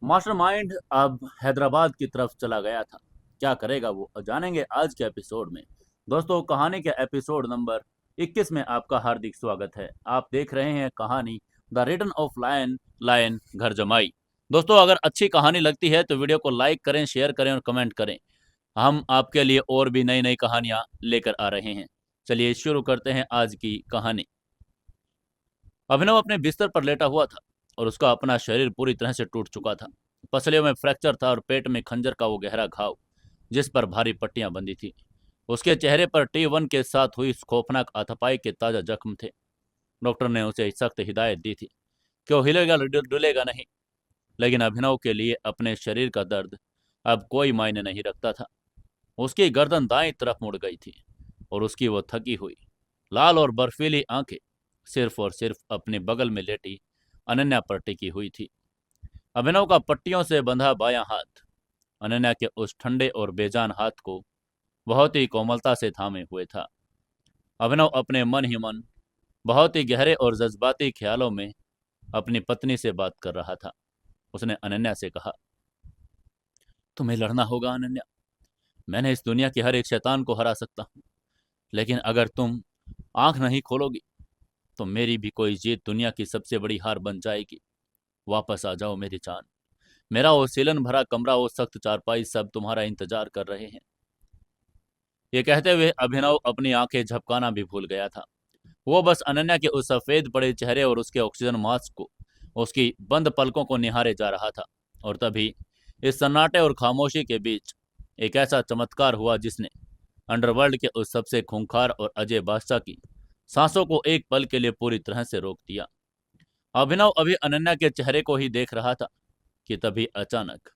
Mastermind अब हैदराबाद की तरफ चला गया था। क्या करेगा वो जानेंगे आज के एपिसोड में। दोस्तों, कहानी के एपिसोड नंबर 21 में आपका हार्दिक स्वागत है। आप देख रहे हैं कहानी the return of lion, lion घर जमाई। दोस्तों, अगर अच्छी कहानी लगती है तो वीडियो को लाइक करें, शेयर करें और कमेंट करें। हम आपके लिए और भी नई नई कहानियां लेकर आ रहे हैं। चलिए शुरू करते हैं आज की कहानी। अभिनव अपने बिस्तर पर लेटा हुआ था और उसका अपना शरीर पूरी तरह से टूट चुका था। पसलियों में फ्रैक्चर था और पेट में खंजर का वो गहरा घाव जिस पर भारी पट्टियां बंधी थी। उसके चेहरे पर T1 के साथ हुई खौफनाक हाथापाई के ताजा जख्म थे। डॉक्टर ने उसे सख्त हिदायत दी थी कि वो हिलेगा डुलेगा नहीं, लेकिन अभिनव के लिए अपने शरीर का दर्द अब कोई मायने नहीं रखता था। उसकी गर्दन दाईं तरफ मुड़ गई थी और उसकी वो थकी हुई, लाल और बर्फीली आंखें सिर्फ और सिर्फ अपने बगल में लेटी अनन्या पर टिकी हुई थी। अभिनव का पट्टियों से बंधा बायां हाथ अनन्या के उस ठंडे और बेजान हाथ को बहुत ही कोमलता से थामे हुए था। अभिनव अपने मन ही मन बहुत ही गहरे और जज्बाती ख्यालों में अपनी पत्नी से बात कर रहा था। उसने अनन्या से कहा, तुम्हें लड़ना होगा अनन्या। मैंने इस दुनिया के हर एक शैतान को हरा सकता हूँ, लेकिन अगर तुम आंख नहीं खोलोगी तो मेरी भी कोई जीत दुनिया की सबसे बड़ी हार बन जाएगी। वापस आ जाओ मेरी जान। मेरा वो सीलन भरा कमरा, वो सख्त चारपाई, सब तुम्हारा इंतजार कर रहे हैं। ये कहते हुए अभिनव अपनी आंखें झपकाना भी भूल गया था। वो बस अनन्या के उस सफेद पड़े चेहरे और उसके ऑक्सीजन मास्क को, उसकी बंद पलकों को निहारे जा रहा था। और तभी इस सन्नाटे और खामोशी के बीच एक ऐसा चमत्कार हुआ जिसने अंडरवर्ल्ड के उस सबसे खूंखार और अजय बादशाह की सांसों को एक पल के लिए पूरी तरह से रोक दिया। अभिनव अभी अनन्या के चेहरे को ही देख रहा था कि तभी अचानक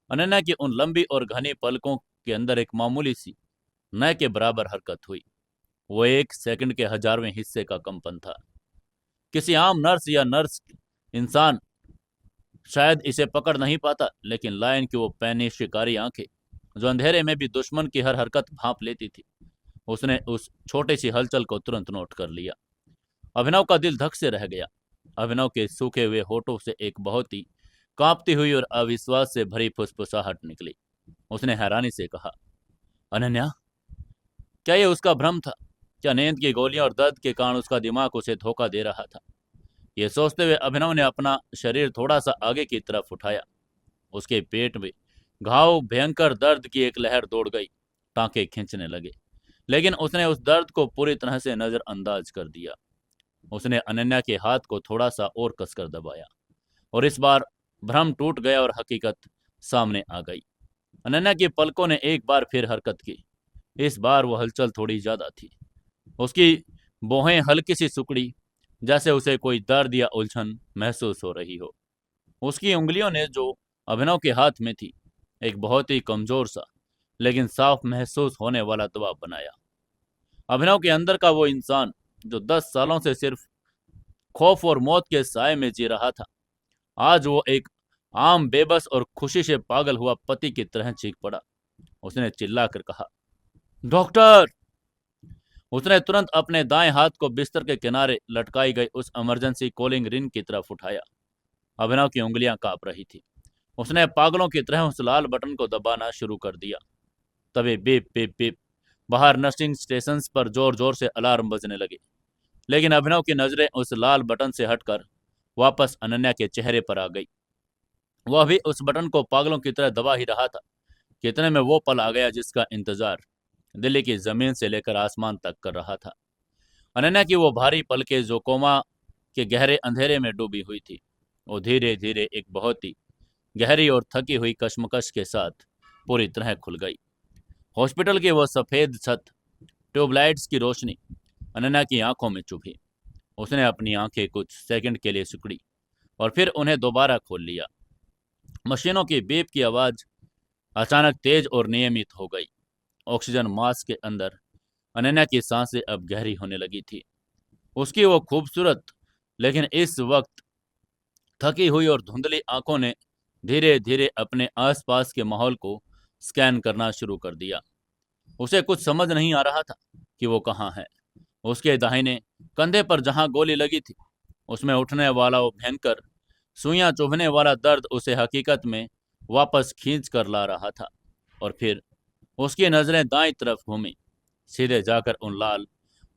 अनन्या की उन लंबी और घनी पलकों के अंदर एक मामूली सी नए के बराबर हरकत हुई। वो एक सेकंड के हजारवें हिस्से का कंपन था। किसी आम नर्स या नर्स इंसान शायद इसे पकड़ नहीं पाता, लेकिन लायन की वो पैनी शिकारी आंखें जो अंधेरे में भी दुश्मन की हर हरकत भांप लेती थी, उसने उस छोटी सी हलचल को तुरंत नोट कर लिया। अभिनव का दिल धक से रह गया। अभिनव के सूखे हुए होठों से एक बहुत ही कांपती हुई और अविश्वास से भरी फुसफुसाहट निकली। उसने हैरानी से कहा, अनन्या, क्या ये उसका भ्रम था? क्या नींद की गोलियां और दर्द के कारण उसका दिमाग उसे धोखा दे रहा था? ये सोचते हुए अभिनव ने अपना शरीर थोड़ा सा आगे की तरफ उठाया। उसके पेट में घाव भयंकर दर्द की एक लहर दौड़ गई। टांके खींचने लगे, लेकिन उसने उस दर्द को पूरी तरह से नजरअंदाज कर दिया। उसने अनन्या के हाथ को थोड़ा सा और कसकर दबाया और इस बार भ्रम टूट गया और हकीकत सामने आ गई। अनन्या की पलकों ने एक बार फिर हरकत की। इस बार वो हलचल थोड़ी ज्यादा थी। उसकी भौहें हल्की सी सिकुड़ी, जैसे उसे कोई दर्द या उलझन महसूस हो रही हो। उसकी उंगलियों ने जो अभिनव के हाथ में थी, एक बहुत ही कमजोर सा लेकिन साफ महसूस होने वाला दबाव बनाया। अभिनव के अंदर का वो इंसान जो 10 सालों से सिर्फ खौफ और मौत के साए में जी रहा था, आज वो एक आम बेबस और खुशी से पागल हुआ पति की तरह चीख पड़ा। उसने चिल्लाकर कहा, डॉक्टर। उसने तुरंत अपने दाएं हाथ को बिस्तर के किनारे लटकाई गई उस इमरजेंसी कॉलिंग रिंग की तरफ उठाया। अभिनव की उंगलियां कांप रही थी। उसने पागलों की तरह उस लाल बटन को दबाना शुरू कर दिया। तभी बीप बीप बीप बाहर नर्सिंग स्टेशन पर जोर जोर से अलार्म बजने लगे। लेकिन अभिनव की नजरें उस लाल बटन से हटकर वापस अनन्या के चेहरे पर आ गई। वह भी उस बटन को पागलों की तरह दबा ही रहा था। कितने में वो पल आ गया जिसका इंतजार दिल्ली की जमीन से लेकर आसमान तक कर रहा था। अनन्या की वो भारी पलकें जो कोमा के गहरे अंधेरे में डूबी हुई थी, वो धीरे धीरे एक बहुत ही गहरी और थकी हुई कश्मकश के साथ पूरी तरह खुल गई। हॉस्पिटल की वो सफेद छत, ट्यूबलाइट्स की रोशनी अनन्या की आंखों में चुभी। उसने अपनी आंखें कुछ सेकंड के लिए सिकुड़ी और फिर उन्हें दोबारा खोल लिया। मशीनों की बीप की आवाज अचानक तेज और नियमित हो गई। ऑक्सीजन मास्क के अंदर अनन्या की सांसें अब गहरी होने लगी थी। उसकी वो खूबसूरत लेकिन इस वक्त थकी हुई और धुंधली आंखों ने धीरे धीरे अपने आसपास के माहौल को स्कैन करना शुरू कर दिया। उसे कुछ समझ नहीं आ रहा था कि वो कहाँ है। उसके दाहिने कंधे पर जहां गोली लगी थी, उसमें उठने वाला वो भयंकर सुइयां चुभने वाला दर्द उसे हकीकत में वापस खींच कर ला रहा था। और फिर उसकी नजरें दाईं तरफ घूमी, सीधे जाकर उन लाल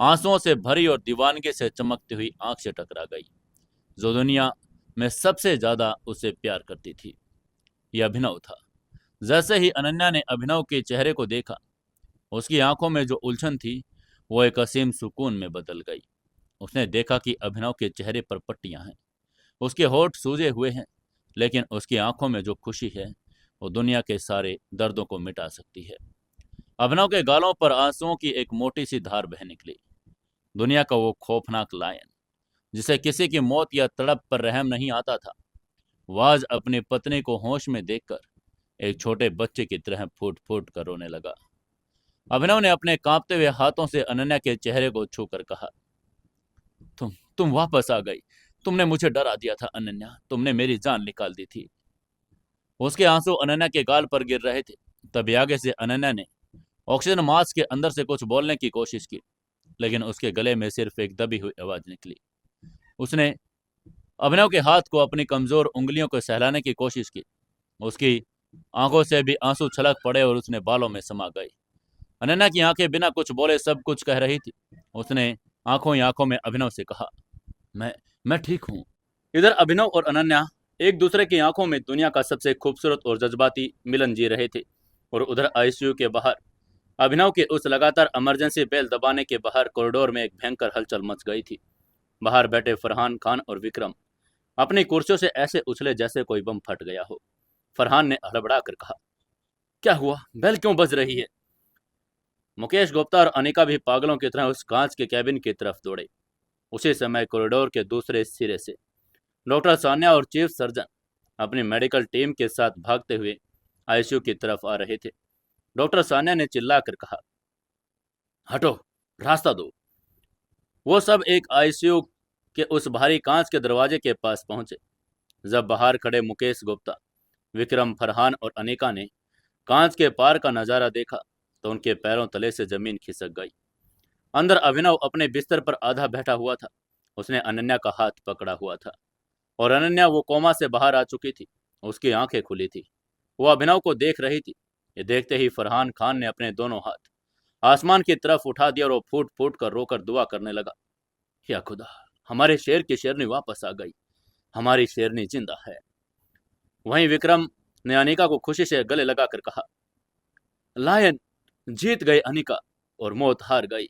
आंसुओं से भरी और दीवानगी से चमकती हुई आंख से टकरा गई जो दुनिया में सबसे ज्यादा उसे प्यार करती थी। यह अभिनव था। जैसे ही अनन्या ने अभिनव के चेहरे को देखा, उसकी आंखों में जो उलझन थी वो एक असीम सुकून में बदल गई। उसने देखा कि अभिनव के चेहरे पर पट्टियां हैं, उसके होठ सूजे हुए हैं, लेकिन उसकी आंखों में जो खुशी है वो दुनिया के सारे दर्दों को मिटा सकती है। अभिनव के गालों पर आंसुओं की एक मोटी सी धार बह निकली। दुनिया का वो खौफनाक लायन जिसे किसी की मौत या तड़प पर रहम नहीं आता था, वो आज अपनी पत्नी को होश में देखकर एक छोटे बच्चे की तरह फूट फूट कर रोने लगा। अभिनव ने अपने कांपते हुए हाथों से अनन्या के चेहरे को छूकर कहा, तुम वापस आ गई। तुमने मुझे डरा दिया था अनन्या, तुमने मेरी जान निकाल दी थी। उसके आंसू अनन्या के गाल पर गिर रहे थे। तभी आगे से अनन्या ने ऑक्सीजन मास्क के अंदर से कुछ बोलने की कोशिश की, लेकिन उसके गले में सिर्फ एक दबी हुई आवाज निकली। उसने अभिनव के हाथ को अपनी कमजोर उंगलियों को सहलाने की कोशिश की। उसकी आंखों से भी आंसू छलक पड़े और उसने बालों में समा गए। अनन्या की आंखें बिना कुछ बोले सब कुछ कह रही थी। उसने आंखों ही आंखों में अभिनव से कहा, मैं मैं ठीक हूँ। इधर अभिनव और अनन्या एक दूसरे की आंखों में दुनिया का सबसे खूबसूरत और जज्बाती मिलन जी रहे थे। और उधर आईसीयू के बाहर अभिनव के उस लगातार इमरजेंसी बेल दबाने के बाहर कॉरिडोर में एक भयंकर हलचल मच गई थी। बाहर बैठे फरहान खान और विक्रम अपनी कुर्सियों से ऐसे उछले जैसे कोई बम फट गया हो। फरहान ने हड़बड़ा कर कहा, क्या हुआ? बेल क्यों बज रही है? मुकेश गुप्ता और अनिका भी पागलों की तरह उस कांच के कैबिन की तरफ दौड़े। उसी समय कॉरिडोर के दूसरे सिरे से डॉक्टर सान्या और चीफ सर्जन अपनी मेडिकल टीम के साथ भागते हुए आईसीयू की तरफ आ रहे थे। डॉक्टर सान्या ने चिल्लाकर कहा, हटो, रास्ता दो। वो सब एक आईसीयू के उस भारी कांच के दरवाजे के पास पहुंचे। जब बाहर खड़े मुकेश गुप्ता, विक्रम, फरहान और अनिका ने कांच के पार का नजारा देखा तो उनके पैरों तले से जमीन खिसक गई। अंदर अभिनव अपने बिस्तर पर आधा बैठा हुआ था। उसने अनन्या का हाथ पकड़ा हुआ था और अनन्या वो कोमा से बाहर आ चुकी थी। उसकी आंखें खुली थी, वो अभिनव को देख रही थी। ये देखते ही फरहान खान ने अपने दोनों हाथ आसमान की तरफ उठा दिया और वो फूट फूट कर रोकर दुआ करने लगा, या खुदा, हमारे शेर की शेरनी वापस आ गई, हमारी शेरनी जिंदा है। वहीं विक्रम ने अनिका को खुशी से गले लगाकर कहा, लायन जीत गए अनिका, और मौत हार गई।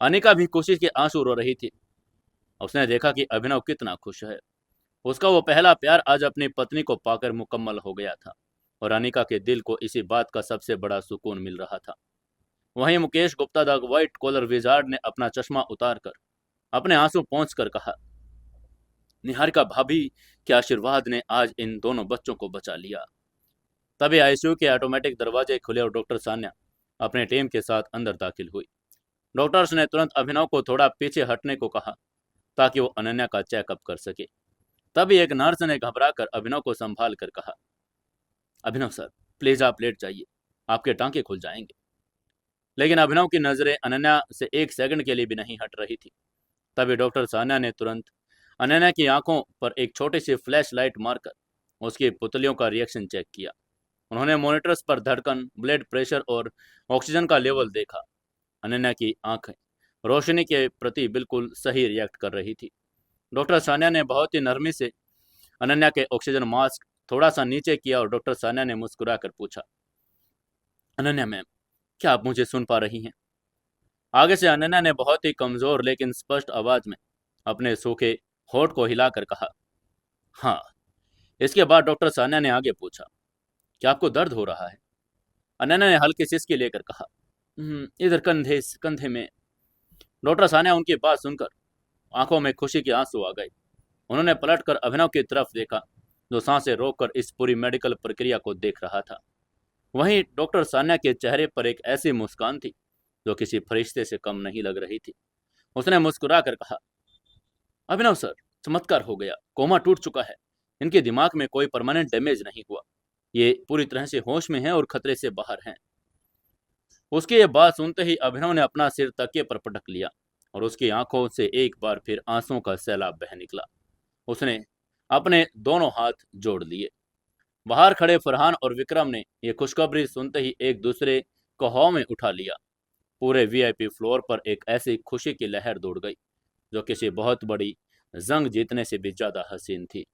अनिका भी खुशी के आंसू रो रही थी। उसने देखा कि अभिनव कितना खुश है। उसका वो पहला प्यार आज अपनी पत्नी को पाकर मुकम्मल हो गया था और अनिका के दिल को इसी बात का सबसे बड़ा सुकून मिल रहा था। वहीं Mukesh Gupta the white collar wizard ने अपना चश्मा उतारकर अपने आंसू पोंछकर कहा, निहारिका भाभी के आशीर्वाद ने आज इन दोनों बच्चों को बचा लिया। तभी आईसीयू के ऑटोमेटिक दरवाजे खुले और डॉक्टर सान्या अपने टीम के साथ अंदर दाखिल हुई। डॉक्टर्स ने तुरंत अभिनव को थोड़ा पीछे हटने को कहा ताकि वो अनन्या का चेकअप कर सके। तभी एक नर्स ने घबराकर अभिनव को संभाल कर कहा, अभिनव सर, प्लीज आप लेट जाइए, आपके टांके खुल जाएंगे। लेकिन अभिनव की नजरें अनन्या से एक सेकंड के लिए भी नहीं हट रही थी। तभी डॉक्टर सान्या ने तुरंत अनन्या की आंखों पर एक छोटी सी फ्लैश लाइट मारकर उसकी पुतलियों का रिएक्शन चेक किया। उन्होंने मॉनिटर्स पर धड़कन, ब्लड प्रेशर और ऑक्सीजन का लेवल देखा। अनन्या की आंखें रोशनी के प्रति बिल्कुल सही रिएक्ट कर रही थी। डॉक्टर सान्या ने बहुत ही नरमी से अनन्या के ऑक्सीजन मास्क थोड़ा सा नीचे किया और डॉक्टर सान्या ने मुस्कुराकर पूछा, अनन्या मैम, क्या आप मुझे सुन पा रही हैं? आगे से अनन्या ने बहुत ही कमजोर लेकिन स्पष्ट आवाज में अपने सूखे होठ को हिलाकर कहा, हाँ। इसके बाद डॉक्टर सान्या ने आगे पूछा, क्या आपको दर्द हो रहा है? अनन्या ने हल्की सिसकी लेकर कहा, इधर कंधे कंधे में। डॉक्टर सान्या उनकी बात सुनकर आंखों में खुशी के आंसू आ गए। उन्होंने पलटकर अभिनव की तरफ देखा जो सांसें रोककर इस पूरी मेडिकल प्रक्रिया को देख रहा था। वहीं डॉक्टर सान्या के चेहरे पर एक ऐसी मुस्कान थी जो किसी फरिश्ते से कम नहीं लग रही थी। उसने मुस्कुराकर कहा, अभिनव सर, चमत्कार हो गया, कोमा टूट चुका है, इनके दिमाग में कोई परमानेंट डैमेज नहीं हुआ, ये पूरी तरह से होश में हैं और खतरे से बाहर हैं। उसकी ये बात सुनते ही अभिनव ने अपना सिर तकिए पर पटक लिया और उसकी आंखों से एक बार फिर आंसुओं का सैलाब बह निकला। उसने अपने दोनों हाथ जोड़ लिए। बाहर खड़े फरहान और विक्रम ने यह खुशखबरी सुनते ही एक दूसरे को हवा में उठा लिया। पूरे वीआईपी फ्लोर पर एक ऐसी खुशी की लहर दौड़ गई जो किसी बहुत बड़ी जंग जीतने से भी ज्यादा हसीन थी।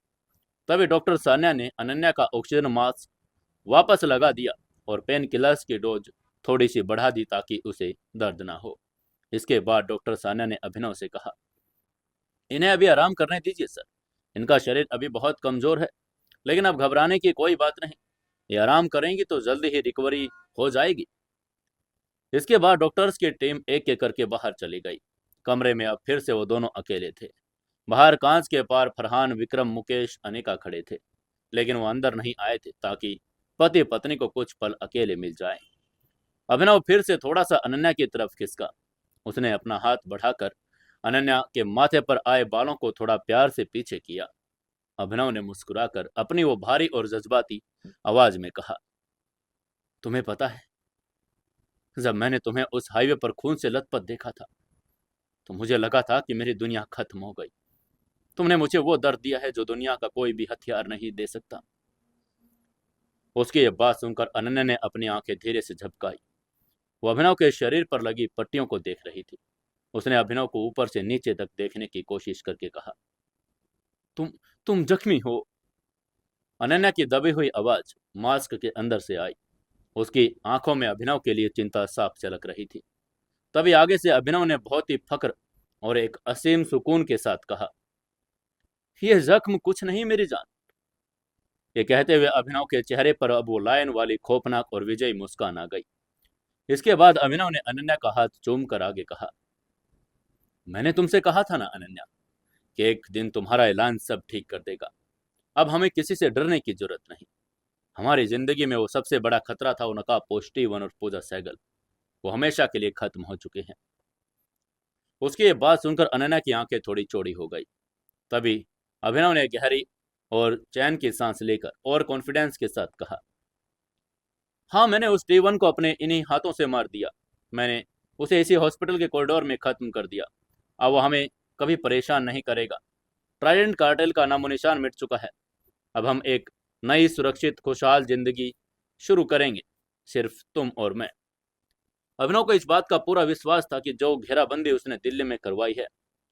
तभी डॉक्टर सान्या ने अनन्या का ऑक्सीजन मास्क वापस लगा दिया और पेन किलर्स की डोज थोड़ी सी बढ़ा दी ताकि उसे दर्द ना हो। इसके बाद डॉक्टर सान्या ने अभिनव से कहा, इन्हें अभी आराम करने दीजिए सर, इनका शरीर अभी बहुत कमजोर है, लेकिन अब घबराने की कोई बात नहीं, ये आराम करेंगी तो जल्दी ही रिकवरी हो जाएगी। इसके बाद डॉक्टर्स की टीम एक एक करके बाहर चली गई। कमरे में अब फिर से वो दोनों अकेले थे। बाहर कांच के पार फरहान, विक्रम, मुकेश, अनिका खड़े थे, लेकिन वो अंदर नहीं आए थे ताकि पति पत्नी को कुछ पल अकेले मिल जाए। अभिनव फिर से थोड़ा सा अनन्या की तरफ खिसका। उसने अपना हाथ बढ़ाकर अनन्या के माथे पर आए बालों को थोड़ा प्यार से पीछे किया। अभिनव ने मुस्कुराकर अपनी वो भारी और जज्बाती आवाज में कहा, तुम्हें पता है, जब मैंने तुम्हें उस हाईवे पर खून से लथपथ देखा था तो मुझे लगा था कि मेरी दुनिया खत्म हो गई। तुमने मुझे वो दर्द दिया है जो दुनिया का कोई भी हथियार नहीं दे सकता। उसकी ये बात सुनकर अनन्या ने अपनी आंखें धीरे से झपकाई। वो अभिनव के शरीर पर लगी पट्टियों को देख रही थी। उसने अभिनव को ऊपर से नीचे तक देखने की कोशिश करके कहा, तुम तुम जख्मी हो। अनन्या की दबी हुई आवाज मास्क के अंदर से आई। उसकी आंखों में अभिनव के लिए चिंता साफ झलक रही थी। तभी आगे से अभिनव ने बहुत ही फक्र और एक असीम सुकून के साथ कहा, यह जख्म कुछ नहीं मेरी जान। ये कहते हुए अभिनव के चेहरे पर अब वो लायन वाली खौफनाक और विजयी मुस्कान आ गई। इसके बाद अभिनव ने अनन्या का हाथ चूम कर आगे कहा, मैंने तुमसे कहा था ना अनन्या कि एक दिन तुम्हारा ऐलान सब ठीक कर देगा। अब हमें किसी से डरने की जरूरत नहीं। हमारी जिंदगी में वो सबसे बड़ा खतरा था, वो नकाबपोश स्टीवन और पूजा सहगल, वो हमेशा के लिए खत्म हो चुके हैं। उसकी ये बात सुनकर अनन्या की आंखें थोड़ी चौड़ी हो गई। तभी अभिनव ने गहरी और चैन की सांस लेकर और कॉन्फिडेंस के साथ कहा, हाँ, मैंने उस स्टीवन को अपने इन्हीं हाथों से मार दिया। मैंने उसे इसी हॉस्पिटल के कॉरिडोर में खत्म कर दिया। अब वो हमें कभी परेशान नहीं करेगा। ट्राइडेंट कार्टेल का नामो निशान मिट चुका है। अब हम एक नई सुरक्षित खुशहाल जिंदगी शुरू करेंगे, सिर्फ तुम और मैं। अभिनव को इस बात का पूरा विश्वास था कि जो घेराबंदी उसने दिल्ली में करवाई है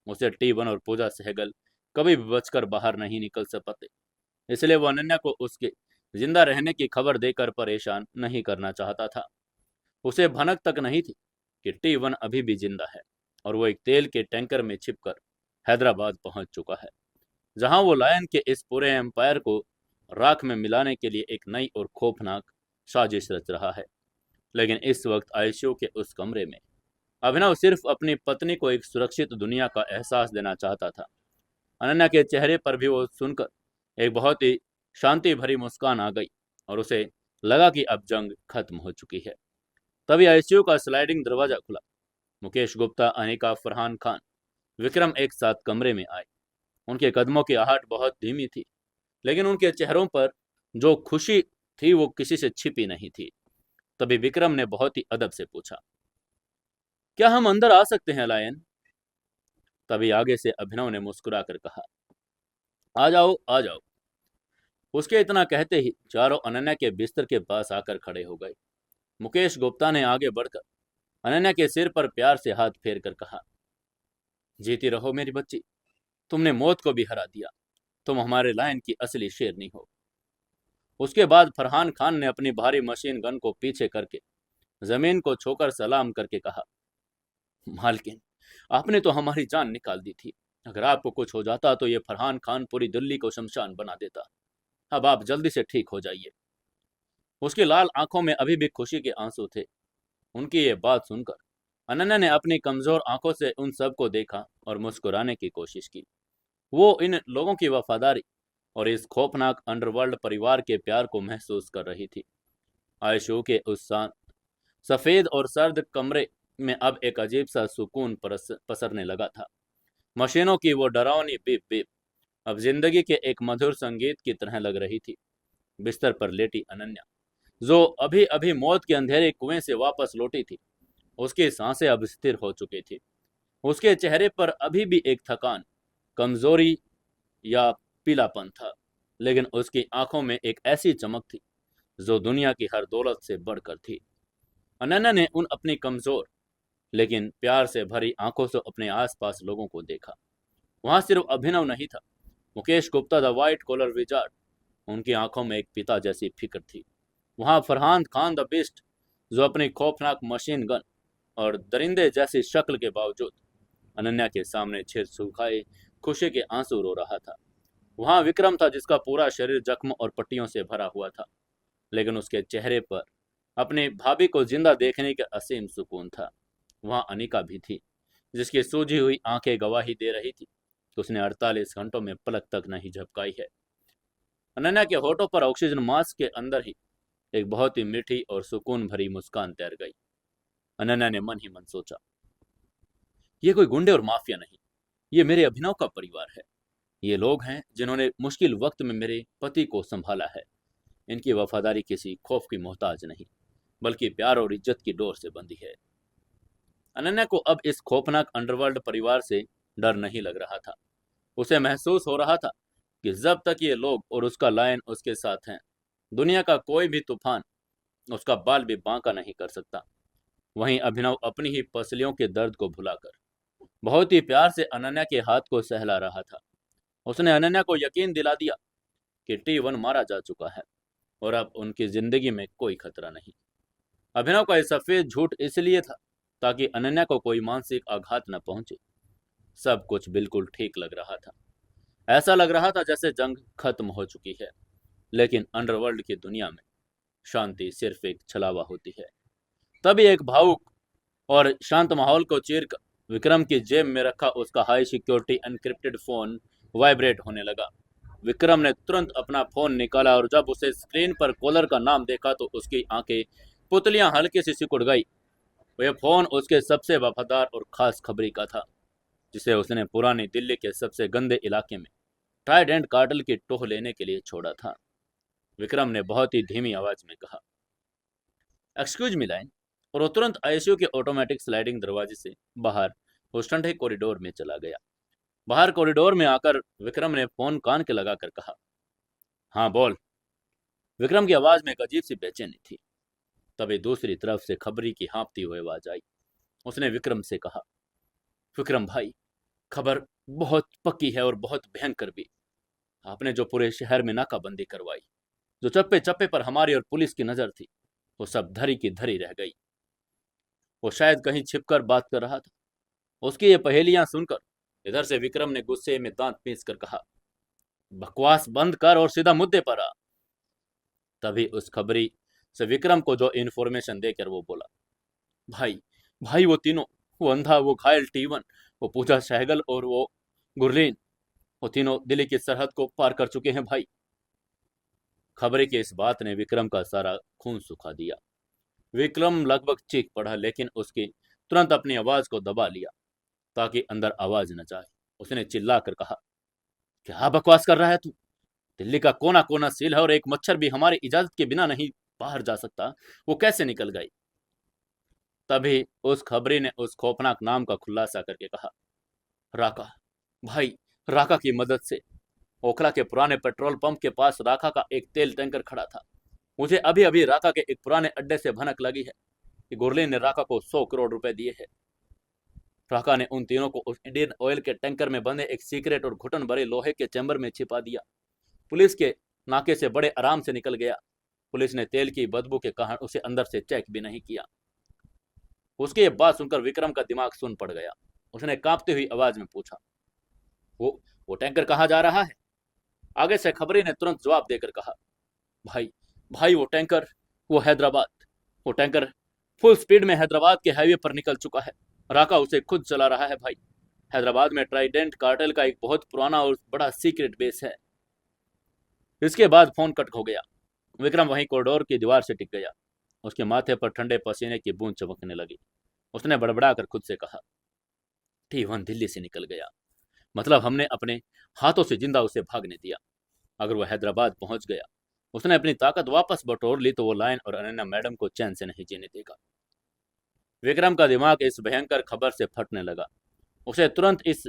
उसे टी1 और पूजा सहगल कभी भी बचकर बाहर नहीं निकल सकते। इसलिए वो अनन्या को उसके जिंदा रहने की खबर देकर परेशान नहीं करना चाहता था। उसे भनक तक नहीं थी कि टी1 अभी भी जिंदा है और वो एक तेल के टैंकर में छिपकर हैदराबाद पहुंच चुका है, जहां वो लायन के इस पूरे एम्पायर को राख में मिलाने के लिए एक नई और खौफनाक साजिश रच रहा है। लेकिन इस वक्त आईसीयू के उस कमरे में अभिनव सिर्फ अपनी पत्नी को एक सुरक्षित दुनिया का एहसास देना चाहता था। अनन्या के चेहरे पर भी वो सुनकर एक बहुत ही शांति भरी मुस्कान आ गई और उसे लगा कि अब जंग खत्म हो चुकी है। तभी आईसीयू का स्लाइडिंग दरवाजा खुला। मुकेश गुप्ता, अनिका, फरहान खान, विक्रम एक साथ कमरे में आए। उनके कदमों की आहट बहुत धीमी थी, लेकिन उनके चेहरों पर जो खुशी थी वो किसी से छिपी नहीं थी। तभी विक्रम ने बहुत ही अदब से पूछा, क्या हम अंदर आ सकते हैं लायन? तभी आगे से अभिनव ने मुस्कुराकर कहा, आ जाओ आ जाओ। उसके इतना कहते ही चारों अनन्या के बिस्तर के पास आकर खड़े हो गए। मुकेश गुप्ता ने आगे बढ़कर अनन्या के सिर पर प्यार से हाथ फेर कर कहा, जीती रहो मेरी बच्ची, तुमने मौत को भी हरा दिया, तुम हमारे लायन की असली शेरनी हो। उसके बाद फरहान खान ने अपनी भारी मशीन गन को पीछे करके जमीन को छूकर सलाम करके कहा, मालकिन, आपने तो हमारी जान निकाल दी थी। अगर आपको कुछ हो जाता तो ये फरहान खान पूरी दिल्ली को शमशान बना देता। अब आप जल्दी से ठीक हो जाइए। उसकी लाल आंखों में अभी भी खुशी के आंसू थे। उनकी ये बात सुनकर अनन्या ने अपनी कमजोर आंखों से उन सबको देखा और मुस्कुराने की कोशिश की। वो इन लोगों की वफादारी और इस खौफनाक अंडरवर्ल्ड परिवार के प्यार को महसूस कर रही थी। आयशू के उस सफेद और सर्द कमरे में अब एक अजीब सा सुकून पसरने लगा था। मशीनों की वो डरावनी बीप बीप अब जिंदगी के एक मधुर संगीत की तरह लग रही थी। बिस्तर पर लेटी अनन्या, जो अभी अभी मौत के अंधेरे कुएं से वापस लौटी थी, उसकी सांसें अब स्थिर हो चुकी थी। उसके चेहरे पर अभी भी एक थकान, कमजोरी या पीलापन था, लेकिन उसकी आंखों में एक ऐसी चमक थी जो दुनिया की हर दौलत से बढ़कर थी। अनन्या ने उन अपनी कमजोर लेकिन प्यार से भरी आंखों से अपने आसपास लोगों को देखा। वहां सिर्फ अभिनव नहीं था, Mukesh Gupta the white collar wizard, उनकी आंखों में एक पिता जैसी फिक्र थी। वहां फरहान खान द बिस्ट, जो अपनी खौफनाक मशीन गन और दरिंदे जैसी शक्ल के बावजूद अनन्या के सामने छिर सुखाए खुशी के आंसू रो रहा था। वहां विक्रम था, जिसका पूरा शरीर जख्म और पट्टियों से भरा हुआ था, लेकिन उसके चेहरे पर अपनी भाभी को जिंदा देखने का असीम सुकून था। वहां अनिका भी थी, जिसकी सूजी हुई आंखें गवाही दे रही थी कि उसने 48 घंटों में पलक तक नहीं झपकाई है। अनन्या के होठों पर ऑक्सीजन मास्क के अंदर ही एक बहुत ही मीठी और सुकून भरी मुस्कान तैर गई। अनन्या ने मन ही मन सोचा, ये कोई गुंडे और माफिया नहीं, ये मेरे अभिनव का परिवार है। ये लोग हैं जिन्होंने मुश्किल वक्त में मेरे पति को संभाला है। इनकी वफादारी किसी खौफ की मोहताज नहीं, बल्कि प्यार और इज्जत की डोर से बंधी है। अनन्या को अब इस खौफनाक अंडरवर्ल्ड परिवार से डर नहीं लग रहा था। उसे महसूस हो रहा था कि जब तक ये लोग और उसका लायन उसके साथ हैं, दुनिया का कोई भी तूफान उसका बाल भी बांका नहीं कर सकता। वहीं अभिनव अपनी ही पसलियों के दर्द को भुलाकर बहुत ही प्यार से अनन्या के हाथ को सहला रहा था। उसने अनन्या को यकीन दिला दिया कि T1 मारा जा चुका है और अब उनकी जिंदगी में कोई खतरा नहीं। अभिनव का यह सफेद झूठ इसलिए था ताकि अनन्या को कोई मानसिक आघात न पहुंचे। सब कुछ बिल्कुल ठीक लग रहा था। ऐसा लग रहा था जैसे जंग खत्म हो चुकी है, लेकिन अंडरवर्ल्ड की दुनिया में शांति सिर्फ एक छलावा होती है। तभी एक भावुक और शांत माहौल को चीरकर विक्रम की जेब में रखा उसका high security encrypted phone vibrate होने लगा। विक्रम ने तुरंत अपना फोन निकाला और जब उसे स्क्रीन पर कॉलर का नाम देखा तो उसकी आंखें पुतलियां हल्की सी सिकुड़ गई। वह फोन उसके सबसे वफादार और खास खबरी का था, जिसे उसने पुरानी दिल्ली के सबसे गंदे इलाके में ट्राइडेंट कार्टेल की टोह लेने के लिए छोड़ा था। विक्रम ने बहुत ही धीमी आवाज में कहा, एक्सक्यूज मी लाइन, और वो तुरंत आईसीयू के ऑटोमेटिक स्लाइडिंग दरवाजे से बाहर उस ठंडे कॉरिडोर में चला गया। बाहर कॉरिडोर में आकर विक्रम ने फोन कान के लगाकर कहा, हाँ बोल। विक्रम की आवाज में एक अजीब सी बेचैनी थी। तभी दूसरी तरफ से खबरी की हाँफती हुई आवाज आई। उसने विक्रम से कहा, विक्रम भाई, खबर बहुत पक्की है और बहुत भयंकर भी। आपने जो पूरे शहर में नाकाबंदी करवाई, जो चप्पे चप्पे पर हमारी और पुलिस की नजर थी, वो सब धरी की धरी रह गई। वो शायद कहीं छिपकर बात कर रहा था। उसकी ये पहेलियां सुनकर इधर से विक्रम ने गुस्से में दांत पीस कर कहा, बकवास बंद कर और सीधा मुद्दे पर आ। तभी उस खबरी से विक्रम को जो इन्फॉर्मेशन देकर वो बोला, भाई भाई वो तीनों, वो अंधा, वो घायल T1, वो पूजा सहगल और वो गुरलीन, वो तीनों दिल्ली की सरहद को पार कर चुके हैं भाई। खबरी की इस बात ने विक्रम का सारा खून सुखा दिया। विक्रम लगभग चीख पड़ा, लेकिन उसकी तुरंत अपनी आवाज को दबा लिया ताकि अंदर आवाज न जाए। उसने चिल्लाकर कहा, क्या बकवास कर रहा है तू? दिल्ली का कोना कोना सील है और एक मच्छर भी हमारी इजाजत के बिना नहीं बाहर जा सकता। वो कैसे निकल गई? तभी उस खबरी ने उस खौफनाक नाम का खुलासा करके कहा, राका भाई, राका की मदद से। ओखला के पुराने पेट्रोल पंप के पास राका का एक तेल टैंकर खड़ा था। मुझे अभी अभी राका के एक पुराने अड्डे से भनक लगी है कि गुरलीन ने राका को 100 करोड़ रुपए दिए हैं। राका ने उन तीनों को उस इंडियन ऑयल के टैंकर में बंधे एक सीक्रेट और घुटन भरे लोहे के चैम्बर में छिपा दिया। पुलिस के नाके से बड़े आराम से निकल गया। पुलिस ने तेल की बदबू के कारण उसे अंदर से चेक भी नहीं किया। उसकी ये बात सुनकर विक्रम का दिमाग सुन पड़ गया। उसने कांपती हुई आवाज में पूछा, वो टैंकर कहाँ जा रहा है? आगे से खबरी ने तुरंत जवाब देकर कहा, भाई भाई वो टैंकर, वो हैदराबाद, वो टैंकर फुल स्पीड में हैदराबाद के हाईवे पर निकल चुका है। राका उसे खुद चला रहा है भाई। हैदराबाद में ट्राइडेंट कार्टेल का एक बहुत पुराना और बड़ा सीक्रेट बेस है। इसके बाद फोन कट हो गया। विक्रम वहीं कॉरिडोर की दीवार से टिक गया। उसके माथे पर ठंडे पसीने की बूंद चमकने लगी। उसने बड़बड़ाकर खुद से कहा, T1 दिल्ली से निकल गया, मतलब हमने अपने हाथों से जिंदा उसे भागने दिया। अगर वह हैदराबाद पहुंच गया, उसने अपनी ताकत वापस बटोर ली, तो वो लायन और अनन्या मैडम को चैन से नहीं जीने देगा। विक्रम का दिमाग इस भयंकर खबर से फटने लगा। उसे तुरंत इस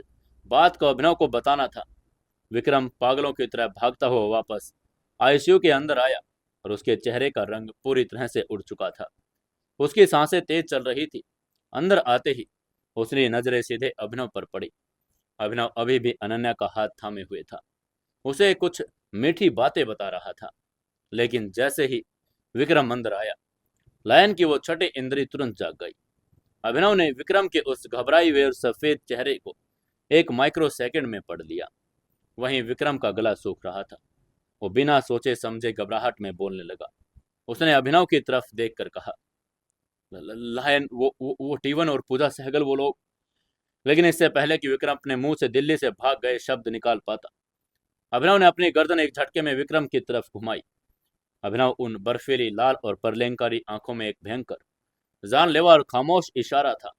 बात को अभिनव को बताना था। विक्रम पागलों की तरह भागता हुआ वापस आईसीयू के अंदर आया और उसके चेहरे का रंग पूरी तरह से उड़ चुका था। उसकी सांसें तेज चल रही थी। अंदर आते ही उसकी नजरें सीधे अभिनव पर पड़ी। अभिनव अभी भी अनन्या का हाथ थामे हुए था। उसे कुछ मीठी बातें बता रहा था। लेकिन जैसे ही विक्रम अंदर आया, लायन की वो छठी इंद्री तुरंत जाग गई। अभिनव ने विक्रम के उस घबराई हुए और सफेद चेहरे को एक माइक्रो सेकंड में पढ़ लिया। वहीं विक्रम का गला सूख रहा था। वो बिना सोचे समझे घबराहट में बोलने लगा। उसने अभिनव की तरफ देखकर कहा, लायन, वो टीवन और पूजा सहगल वो लोग। लेकिन इससे पहले कि विक्रम अपने मुंह से दिल्ली से भाग गए शब्द निकाल पाता, अभिनव ने अपनी गर्दन एक झटके में विक्रम की तरफ घुमाई। अभिनव उन बर्फीली लाल और परलंकारी आंखों में एक भयंकर जानलेवा और खामोश इशारा था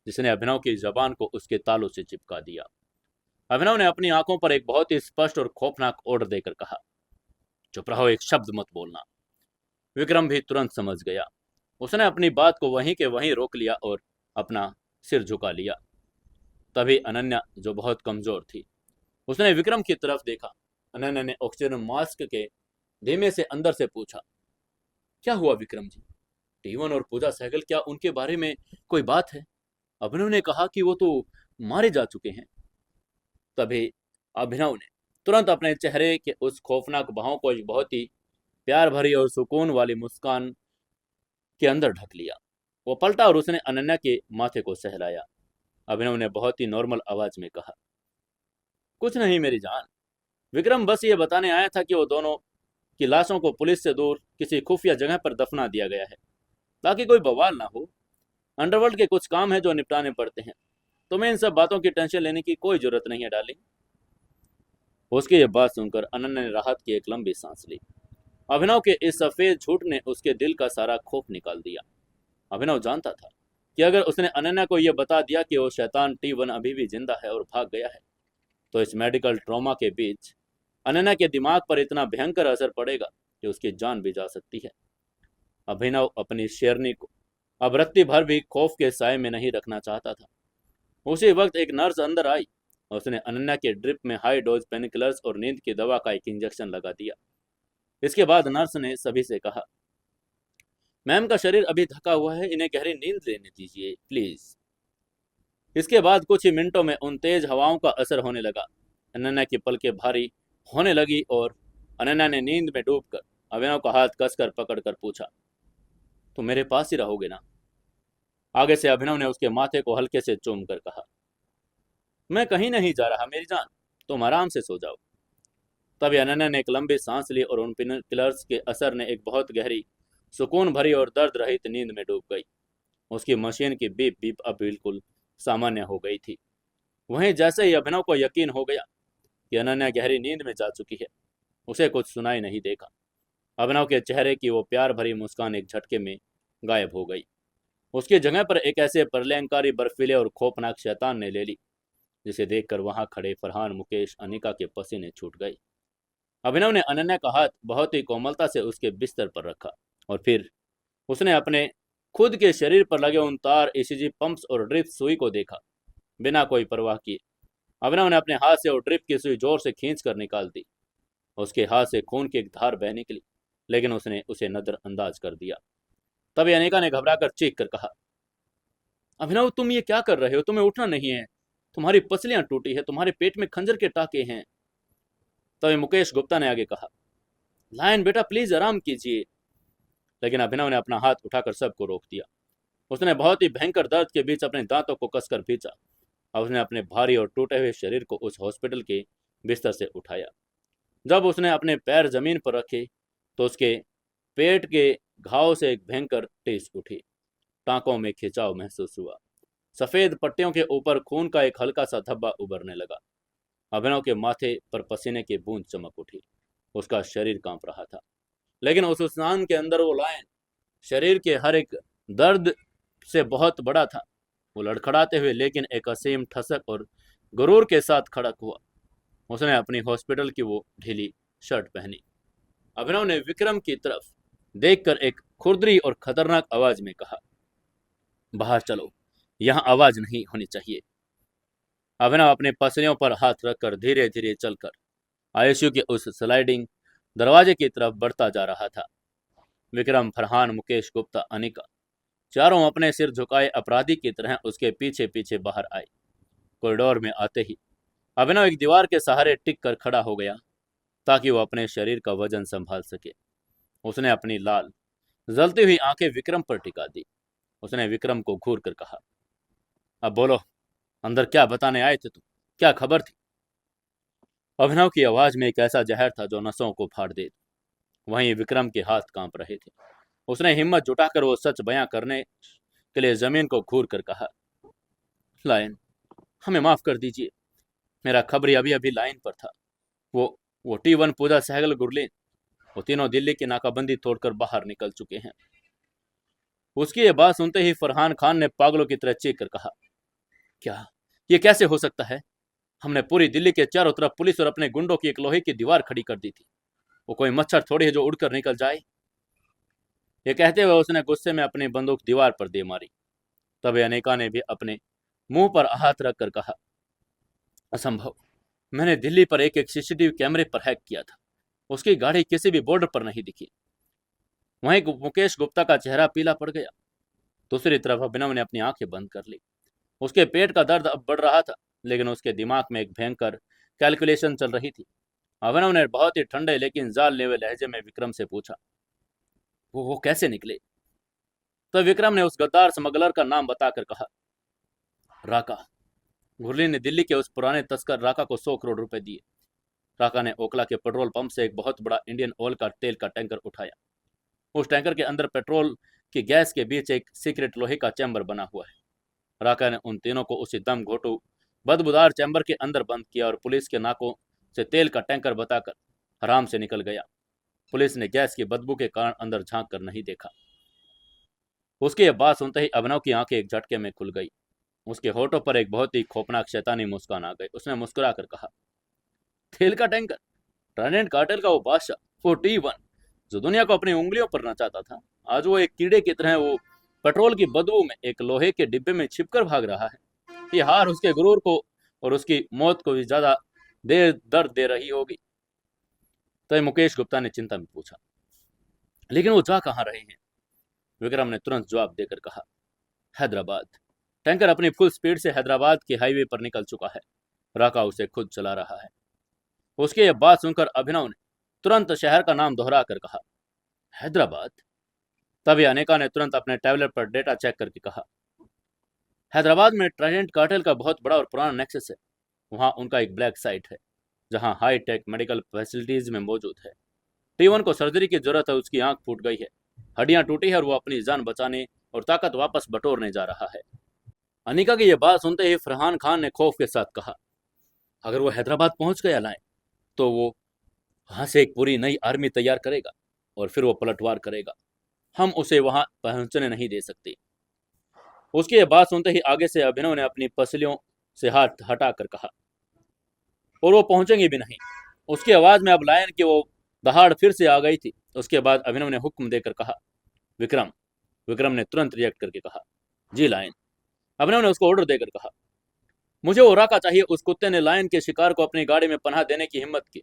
जिसने अभिनव की जबान को उसके तालू से चिपका दिया। अभिनव ने अपनी आंखों पर एक बहुत ही स्पष्ट और खौफनाक ऑर्डर देकर कहा, चुप रहो, एक शब्द मत बोलना। विक्रम भी तुरंत समझ गया। उसने अपनी बात को वहीं के वहीं रोक लिया और अपना सिर झुका लिया। तभी अनन्या, जो बहुत कमजोर थी, उसने विक्रम की तरफ देखा। अनन्या ने ऑक्सीजन मास्क के धीमे से अंदर से पूछा, क्या हुआ विक्रम जी? टीवन और पूजा सहगल, क्या उनके बारे में कोई बात है? अभिनव ने कहा कि वो तो मारे जा चुके हैं। तभी अभिनव ने तुरंत अपने चेहरे के उस खौफनाक भाव को एक बहुत ही प्यार भरी और सुकून वाली मुस्कान के अंदर ढक लिया। वो पलटा और उसने अनन्या के माथे को सहलाया। अभिनव ने बहुत ही नॉर्मल आवाज में कहा, कुछ नहीं मेरी जान, विक्रम बस ये बताने आया था कि वो दोनों की लाशों को पुलिस से दूर किसी खुफिया जगह पर दफना दिया गया है ताकि कोई बवाल ना हो। अंडरवर्ल्ड के कुछ काम है जो निपटाने पड़ते हैं। तुम्हें इन सब बातों की टेंशन लेने की कोई जरूरत नहीं है डार्लिंग। उसकी ये बात सुनकर अनन्या ने राहत की एक लंबी सांस ली। अभिनव के इस सफेद झूठ ने उसके दिल का सारा खौफ निकाल दिया। अभिनव जानता था कि अगर उसने अनन्या को यह बता दिया कि वो शैतान टी1 अभी भी जिंदा है और भाग गया है, तो इस मेडिकल ट्रॉमा के बीच अनन्या के दिमाग पर इतना भयंकर असर पड़ेगा कि उसकी जान भी जा सकती है। अभिनव अपनी शेरनी को अब रत्ती भर भी खौफ के साए में नहीं रखना चाहता था। उसी वक्त एक नर्स अंदर आई। उसने अनन्या के ड्रिप में हाई डोज पेनकिलर्स और नींद की दवा का एक इंजेक्शन लगा दिया। इसके बाद नर्स ने सभी से कहा, मैम का शरीर अभी थका हुआ है, इन्हें गहरी नींद लेने दीजिए प्लीज। इसके बाद कुछ ही मिनटों में उन तेज हवाओं का असर होने लगा। अनन्या की पलकें भारी होने लगी और अनन्या ने नींद में डूबकर अभिनव का हाथ कसकर पकड़कर पूछा, तुम मेरे पास ही रहोगे ना? आगे से अभिनव ने उसके माथे को हल्के से चूम कर कहा, मैं कहीं नहीं जा रहा मेरी जान, तुम आराम से सो जाओ। तभी अनन्या ने एक लंबी सांस ली और उन पेनकिलर्स के असर ने एक बहुत गहरी, सुकून भरी और दर्द रहित नींद में डूब गई। उसकी मशीन की बीप बीप अब बिल्कुल सामान्य हो गई थी। वहीं जैसे ही अभिनव को यकीन हो गया कि अनन्या गहरी नींद में जा चुकी है, उसे कुछ सुनाई नहीं देगा। अभिनव के चेहरे की वो प्यार भरी मुस्कान एक झटके में गायब हो गई। उसकी जगह पर एक ऐसे प्रलयंकारी बर्फीले और खौफनाक शैतान ने ले ली जिसे देखकर वहां खड़े फरहान, मुकेश, अनिका के पसीने छूट गए। अभिनव ने अनन्या का हाथ बहुत ही कोमलता से उसके बिस्तर पर रखा और फिर उसने अपने खुद के शरीर पर लगे उन तार, ईसीजी पंप्स और ड्रिप सुई को देखा। बिना कोई परवाह किए अभिनव ने अपने हाथ से वो ड्रिप की सुई जोर से खींच कर निकाल दी। उसके हाथ से खून की एक धार बह निकली, लेकिन उसने उसे नजरअंदाज कर दिया। तभी अनिका ने घबराकर चीख कर कहा, अभिनव तुम ये क्या कर रहे हो? तुम्हें उठना नहीं है, तुम्हारी पसलियां टूटी है, तुम्हारे पेट में खंजर के टाके हैं। तभी मुकेश गुप्ता ने आगे कहा, लायन बेटा प्लीज आराम कीजिए। लेकिन अभिनव ने अपना हाथ उठाकर सबको रोक दिया। उसने बहुत ही भयंकर दर्द के बीच अपने दांतों को कसकर खींचा और उसने अपने भारी और टूटे हुए शरीर को उस हॉस्पिटल के बिस्तर से उठाया। जब उसने अपने पैर जमीन पर रखे तो उसके पेट के घाव से एक भयंकर टीस उठी। टांकों में खिंचाव महसूस हुआ। सफेद पट्टियों के ऊपर खून का एक हल्का सा धब्बा उभरने लगा। अभिनव के माथे पर पसीने की बूंद चमक उठी। उसका शरीर कांप रहा था, लेकिन उस स्नान के अंदर वो लायन शरीर के हर एक दर्द से बहुत बड़ा था। वो लड़खड़ाते हुए लेकिन एक असीम ठसक और गुरूर के साथ खड़क हुआ। उसने अपनी हॉस्पिटल की वो ढीली शर्ट पहनी। अभिनव ने विक्रम की तरफ देखकर एक खुरदरी और खतरनाक आवाज में कहा, बाहर चलो, यहां आवाज नहीं होनी चाहिए। अभिनव अपने पसलियों पर हाथ रखकर धीरे धीरे चलकर आईसीयू के उस स्लाइडिंग दरवाजे की तरफ बढ़ता जा रहा था। विक्रम, फरहान, मुकेश गुप्ता, अनिका चारों अपने सिर झुकाए अपराधी की तरह उसके पीछे पीछे बाहर आए। कॉरिडोर में आते ही अभिनव एक दीवार के सहारे टिक कर खड़ा हो गया ताकि वो अपने शरीर का वजन संभाल सके। उसने अपनी लाल जलती हुई आंखें विक्रम पर टिका दी। उसने विक्रम को घूर कर कहा, अब बोलो, अंदर क्या बताने आए थे तुम? क्या खबर थी? अभिनव की आवाज में एक ऐसा जहर था जो नसों को फाड़ दे। वहीं विक्रम के हाथ कांप रहे थे। उसने हिम्मत जुटाकर वो सच बयां करने के लिए जमीन को घूर कर कहा, लायन, हमें माफ कर दीजिए। मेरा खबरी अभी अभी लाइन पर था। वो T1 पूजा, सहगल, गुरलीन, वो तीनों दिल्ली की नाकाबंदी तोड़कर बाहर निकल चुके हैं। उसकी ये बात सुनते ही फरहान खान ने पागलों की तरह चीख कर कहा, क्या ये कैसे हो सकता है? हमने पूरी दिल्ली के चारों तरफ पुलिस और अपने गुंडों की एक लोहे की दीवार खड़ी कर दी थी। वो कोई मच्छर थोड़ी है जो उड़कर निकल जाए। ये कहते हुए उसने गुस्से में अपनी बंदूक दीवार पर दे मारी। तभी अनेका ने भी अपने मुंह पर हाथ रखकर कहा, असंभव, मैंने दिल्ली पर एक सीसीटीवी कैमरे पर हैक किया था। उसकी गाड़ी किसी भी बॉर्डर पर नहीं दिखी। वहीं मुकेश गुप्ता का चेहरा पीला पड़ गया। दूसरी तरफ अभिनव ने अपनी आंखें बंद कर ली। उसके पेट का दर्द अब बढ़ रहा था, लेकिन उसके दिमाग में एक भयंकर कैलकुलेशन चल रही थी। अभिनव ने बहुत ही ठंडे लेकिन जाल लेवे लहजे में विक्रम से पूछा, वो कैसे निकले? तो विक्रम ने उस गद्दार स्मगलर का नाम बताकर कहा, राका। घुरली ने दिल्ली के उस पुराने तस्कर राका को 100 करोड़ रुपए दिए। राका ने ओखला के पेट्रोल पंप से एक बहुत बड़ा इंडियन ऑयल का तेल का टैंकर उठाया। उस टैंकर के अंदर पेट्रोल की गैस के बीच एक सीक्रेट लोहे का चैम्बर बना हुआ है। राका ने उन तीनों को उसी दम घोटू बदबूदार चैम्बर के अंदर बंद किया और पुलिस के नाकों से तेल का टैंकर बताकर हराम से निकल गया। पुलिस ने गैस की बदबू के कारण अंदर झांक कर नहीं देखा। उसकी यह बात सुनते ही अभिनव की आंखें एक झटके में खुल गई। उसके होठों पर एक बहुत ही खौफनाक शैतानी मुस्कान आ गई। उसने मुस्कुरा कर कहा, तेल का टैंकर, ट्राइडेंट कार्टेल का वो बादशाह, वो T1 जो दुनिया को अपनी उंगलियों पर नचाता था, आज वो एक कीड़े की तरह वो पेट्रोल की बदबू में एक लोहे के डिब्बे में छिपकर भाग रहा है। ये हार उसके गुरूर को और उसकी मौत को भी ज्यादा देर दर्द दे रही होगी। तो मुकेश गुप्ता ने चिंता में पूछा, लेकिन वो जा कहां रहे हैं? विक्रम ने तुरंत जवाब देकर कहा, हैदराबाद। टैंकर अपनी फुल स्पीड से हैदराबाद के हाईवे पर निकल चुका है। राका उसे खुद चला रहा है। उसकी यह बात सुनकर अभिनव ने तुरंत शहर का नाम दोहरा कर कहा, हैदराबाद। तभी अनेका ने तुरंत अपने टैबलेट पर डेटा चेक करके कहा, हैदराबाद में ट्राइडेंट कार्टेल का बहुत बड़ा और पुराना नेक्सस है। वहां उनका एक ब्लैक साइट है जहां हाई टेक मेडिकल फैसिलिटीज में मौजूद है। T1 को सर्जरी की जरूरत है। उसकी आंख फूट गई है, हड्डियां टूटी है और वो अपनी जान बचाने और ताकत वापस बटोरने जा रहा है। अनिका की यह बात सुनते ही फरहान खान ने खौफ के साथ कहा, अगर वो हैदराबाद पहुंच गया लाए तो वो वहां से एक पूरी नई आर्मी तैयार करेगा और फिर वो पलटवार करेगा। हम उसे वहां पहुंचने नहीं दे सकते। उसकी यह बात सुनते ही आगे से अभिनव ने अपनी पसलियों से हाथ हटाकर कहा, और वो पहुंचेंगे भी नहीं। उसकी आवाज में अब लायन की वो दहाड़ फिर से आ गई थी। उसके बाद अभिनव ने हुक्म देकर कहा, विक्रम। विक्रम ने तुरंत रिएक्ट करके कहा, जी लायन। अभिनव ने उसको ऑर्डर देकर कहा, मुझे वो राका चाहिए। उस कुत्ते ने लायन के शिकार को अपनी गाड़ी में पनाह देने की हिम्मत की।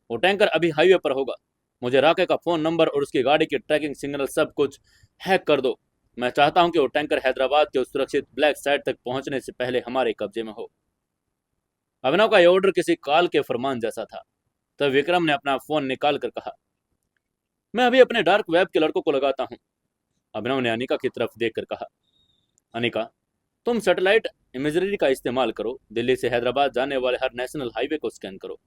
वो टैंकर अभी हाईवे पर होगा। मुझे राके का फोन नंबर और उसकी गाड़ी की ट्रैकिंग सिग्नल सब कुछ हैक कर दो। मैं चाहता हूं कि वो टैंकर हैदराबाद के उस सुरक्षित ब्लैक साइड तक पहुंचने से पहले हमारे कब्जे में हो। अभिनव का यह ऑर्डर किसी काल के फरमान जैसा था। तब विक्रम ने अपना फोन निकाल कर कहा, मैं अभी अपने डार्क वेब के लड़कों को लगाता हूं। अभिनव ने अनिका की तरफ देखकर कहा, अनिका, तुम सैटेलाइट इमेजरी का इस्तेमाल करो। दिल्ली से हैदराबाद जाने वाले हर नेशनल हाईवे को स्कैन करो।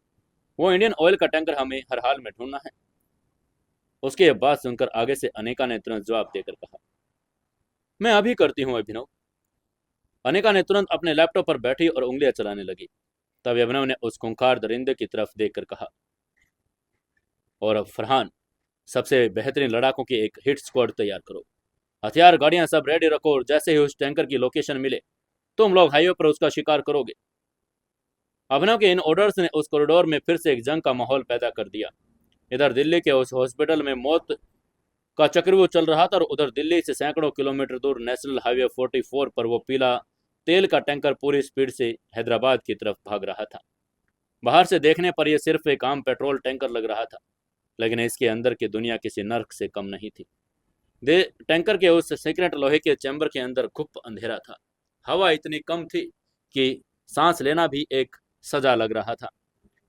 वो इंडियन ऑयल का टैंकर हमें हर हाल में ढूंढना है। उसके ये बात सुनकर आगे से अनिका ने तुरंत जवाब देकर कहा, मैं अभी करती हूं अभिनव। अनिका ने तुरंत अपने लैपटॉप पर बैठी और उंगलियां चलाने लगी। तब अभिनव ने उस खूंखार दरिंदे की तरफ देखकर कहा, और अब फरहान, सबसे बेहतरीन लड़ाकों की एक हिट स्क्वाड तैयार करो। हथियार, गाड़ियां सब रेडी रखो और जैसे ही उस टैंकर की लोकेशन मिले तुम लोग हाईवे पर उसका शिकार करोगे। अभिनव के इन ऑर्डर्स ने उस कॉरिडोर में फिर से एक जंग का माहौल पैदा कर दिया। इधर दिल्ली के उस हॉस्पिटल में मौत का चक्रव्यूह चल रहा था और उधर दिल्ली से सैकड़ों किलोमीटर दूर नेशनल हाईवे 44 पर वो पीला तेल का टैंकर पूरी स्पीड से हैदराबाद की तरफ भाग रहा था। बाहर से देखने पर यह सिर्फ एक आम पेट्रोल टैंकर लग रहा था, लेकिन इसके अंदर की दुनिया किसी नर्क से कम नहीं थी। दे टैंकर के उस सीक्रेट लोहे के चैम्बर के अंदर गुप्त अंधेरा था। हवा इतनी कम थी कि सांस लेना भी एक सजा लग रहा था।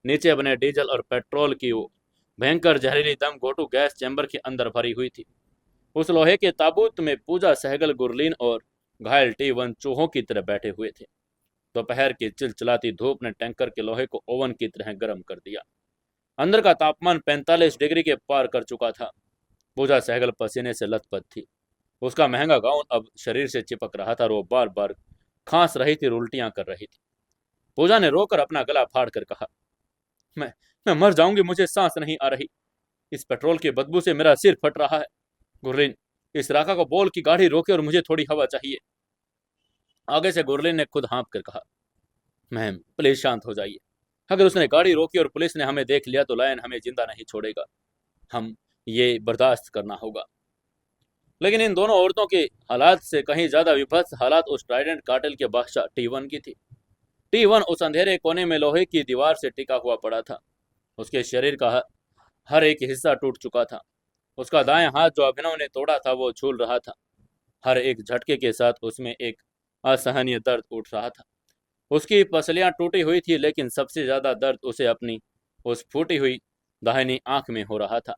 नीचे बने डीजल और पेट्रोल की वो भयंकर जहरीली दम घोटू गैस चैम्बर के अंदर भरी हुई थी। उस लोहे के ताबूत में पूजा, सहगल, गुरलीन और घायल T1 चूहों की तरह बैठे हुए थे। दोपहर की चिलचिलाती धूप ने टैंकर के लोहे को ओवन की तरह गर्म कर दिया। अंदर का तापमान 45 डिग्री के पार कर चुका था। पूजा सहगल पसीने से लथपथ थी। उसका महंगा गाउन अब शरीर से चिपक रहा था और वो बार बार खांस रही थी, उल्टियां कर रही थी। पूजा ने रोकर अपना गला फाड़ कर कहा, मैं मैं मर जाऊंगी, मुझे सांस नहीं आ रही। इस पेट्रोल की बदबू से मेरा सिर फट रहा है। गुरलीन, इस राका को बोल की गाड़ी रोके और मुझे थोड़ी हवा चाहिए। आगे से गुरलीन ने खुद हाँप कर कहा, मैम प्लीज शांत हो जाइए। अगर उसने गाड़ी रोकी और पुलिस ने हमें देख लिया तो लायन हमें जिंदा नहीं छोड़ेगा। हम ये बर्दाश्त करना होगा। लेकिन इन दोनों औरतों के हालात से कहीं ज्यादा विभत्स हालात उस ट्राइडेंट कार्टेल के बादशाह T1 की थी। T1 उस अंधेरे कोने में लोहे की दीवार से टिका हुआ पड़ा था। उसके शरीर का हर एक हिस्सा टूट चुका था। उसका दाएं हाथ जो अभिनव ने तोड़ा था वो झूल रहा था। हर एक झटके के साथ उसमें एक असहनीय दर्द उठ रहा था। उसकी पसलियां टूटी हुई थी, लेकिन सबसे ज्यादा दर्द उसे अपनी उस फूटी हुई दाहिनी आंख में हो रहा था।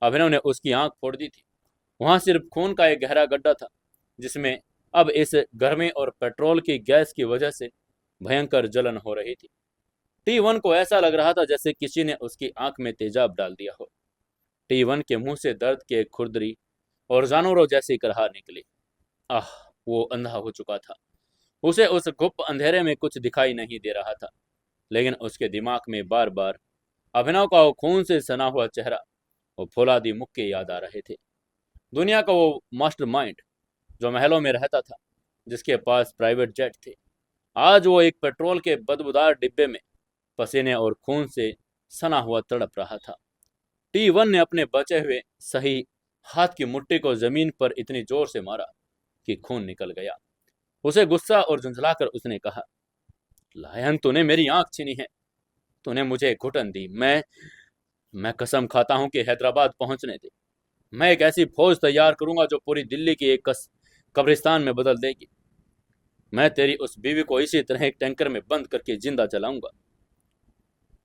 अभिनव ने उसकी आंख फोड़ दी थी। वहां सिर्फ खून का एक गहरा गड्ढा था, जिसमें अब इस गर्मी और पेट्रोल की गैस की वजह से भयंकर जलन हो रही थी। T1 को ऐसा लग रहा था जैसे किसी ने उसकी आंख में तेजाब डाल दिया हो। T1 के मुंह से दर्द के खुरदरी और जानवरों जैसी कराह निकली। आह, वो अंधा हो चुका था। उसे उस गुप्त अंधेरे में कुछ दिखाई नहीं दे रहा था, लेकिन उसके दिमाग में बार बार अभिनव का वो खून से सना हुआ चेहरा, वो फौलादी मुक्के याद आ रहे थे। दुनिया का वो मास्टरमाइंड जो महलों में रहता था, जिसके पास प्राइवेट जेट थे, आज वो एक पेट्रोल के बदबूदार डिब्बे में पसीने और खून से सना हुआ तड़प रहा था। T1 ने अपने बचे हुए सही हाथ की मुट्ठी को जमीन पर इतनी जोर से मारा कि खून निकल गया। उसे गुस्सा और झुंझलाकर उसने कहा, लायन, तूने मेरी आंख छीनी है। तूने मुझे घुटन दी। मैं कसम खाता हूं कि हैदराबाद पहुंचने दे। मैं एक ऐसी फौज तैयार करूंगा जो पूरी दिल्ली की एक कब्रिस्तान में बदल देगी। मैं तेरी उस बीवी को इसी तरह एक टैंकर में बंद करके जिंदा जलाऊंगा।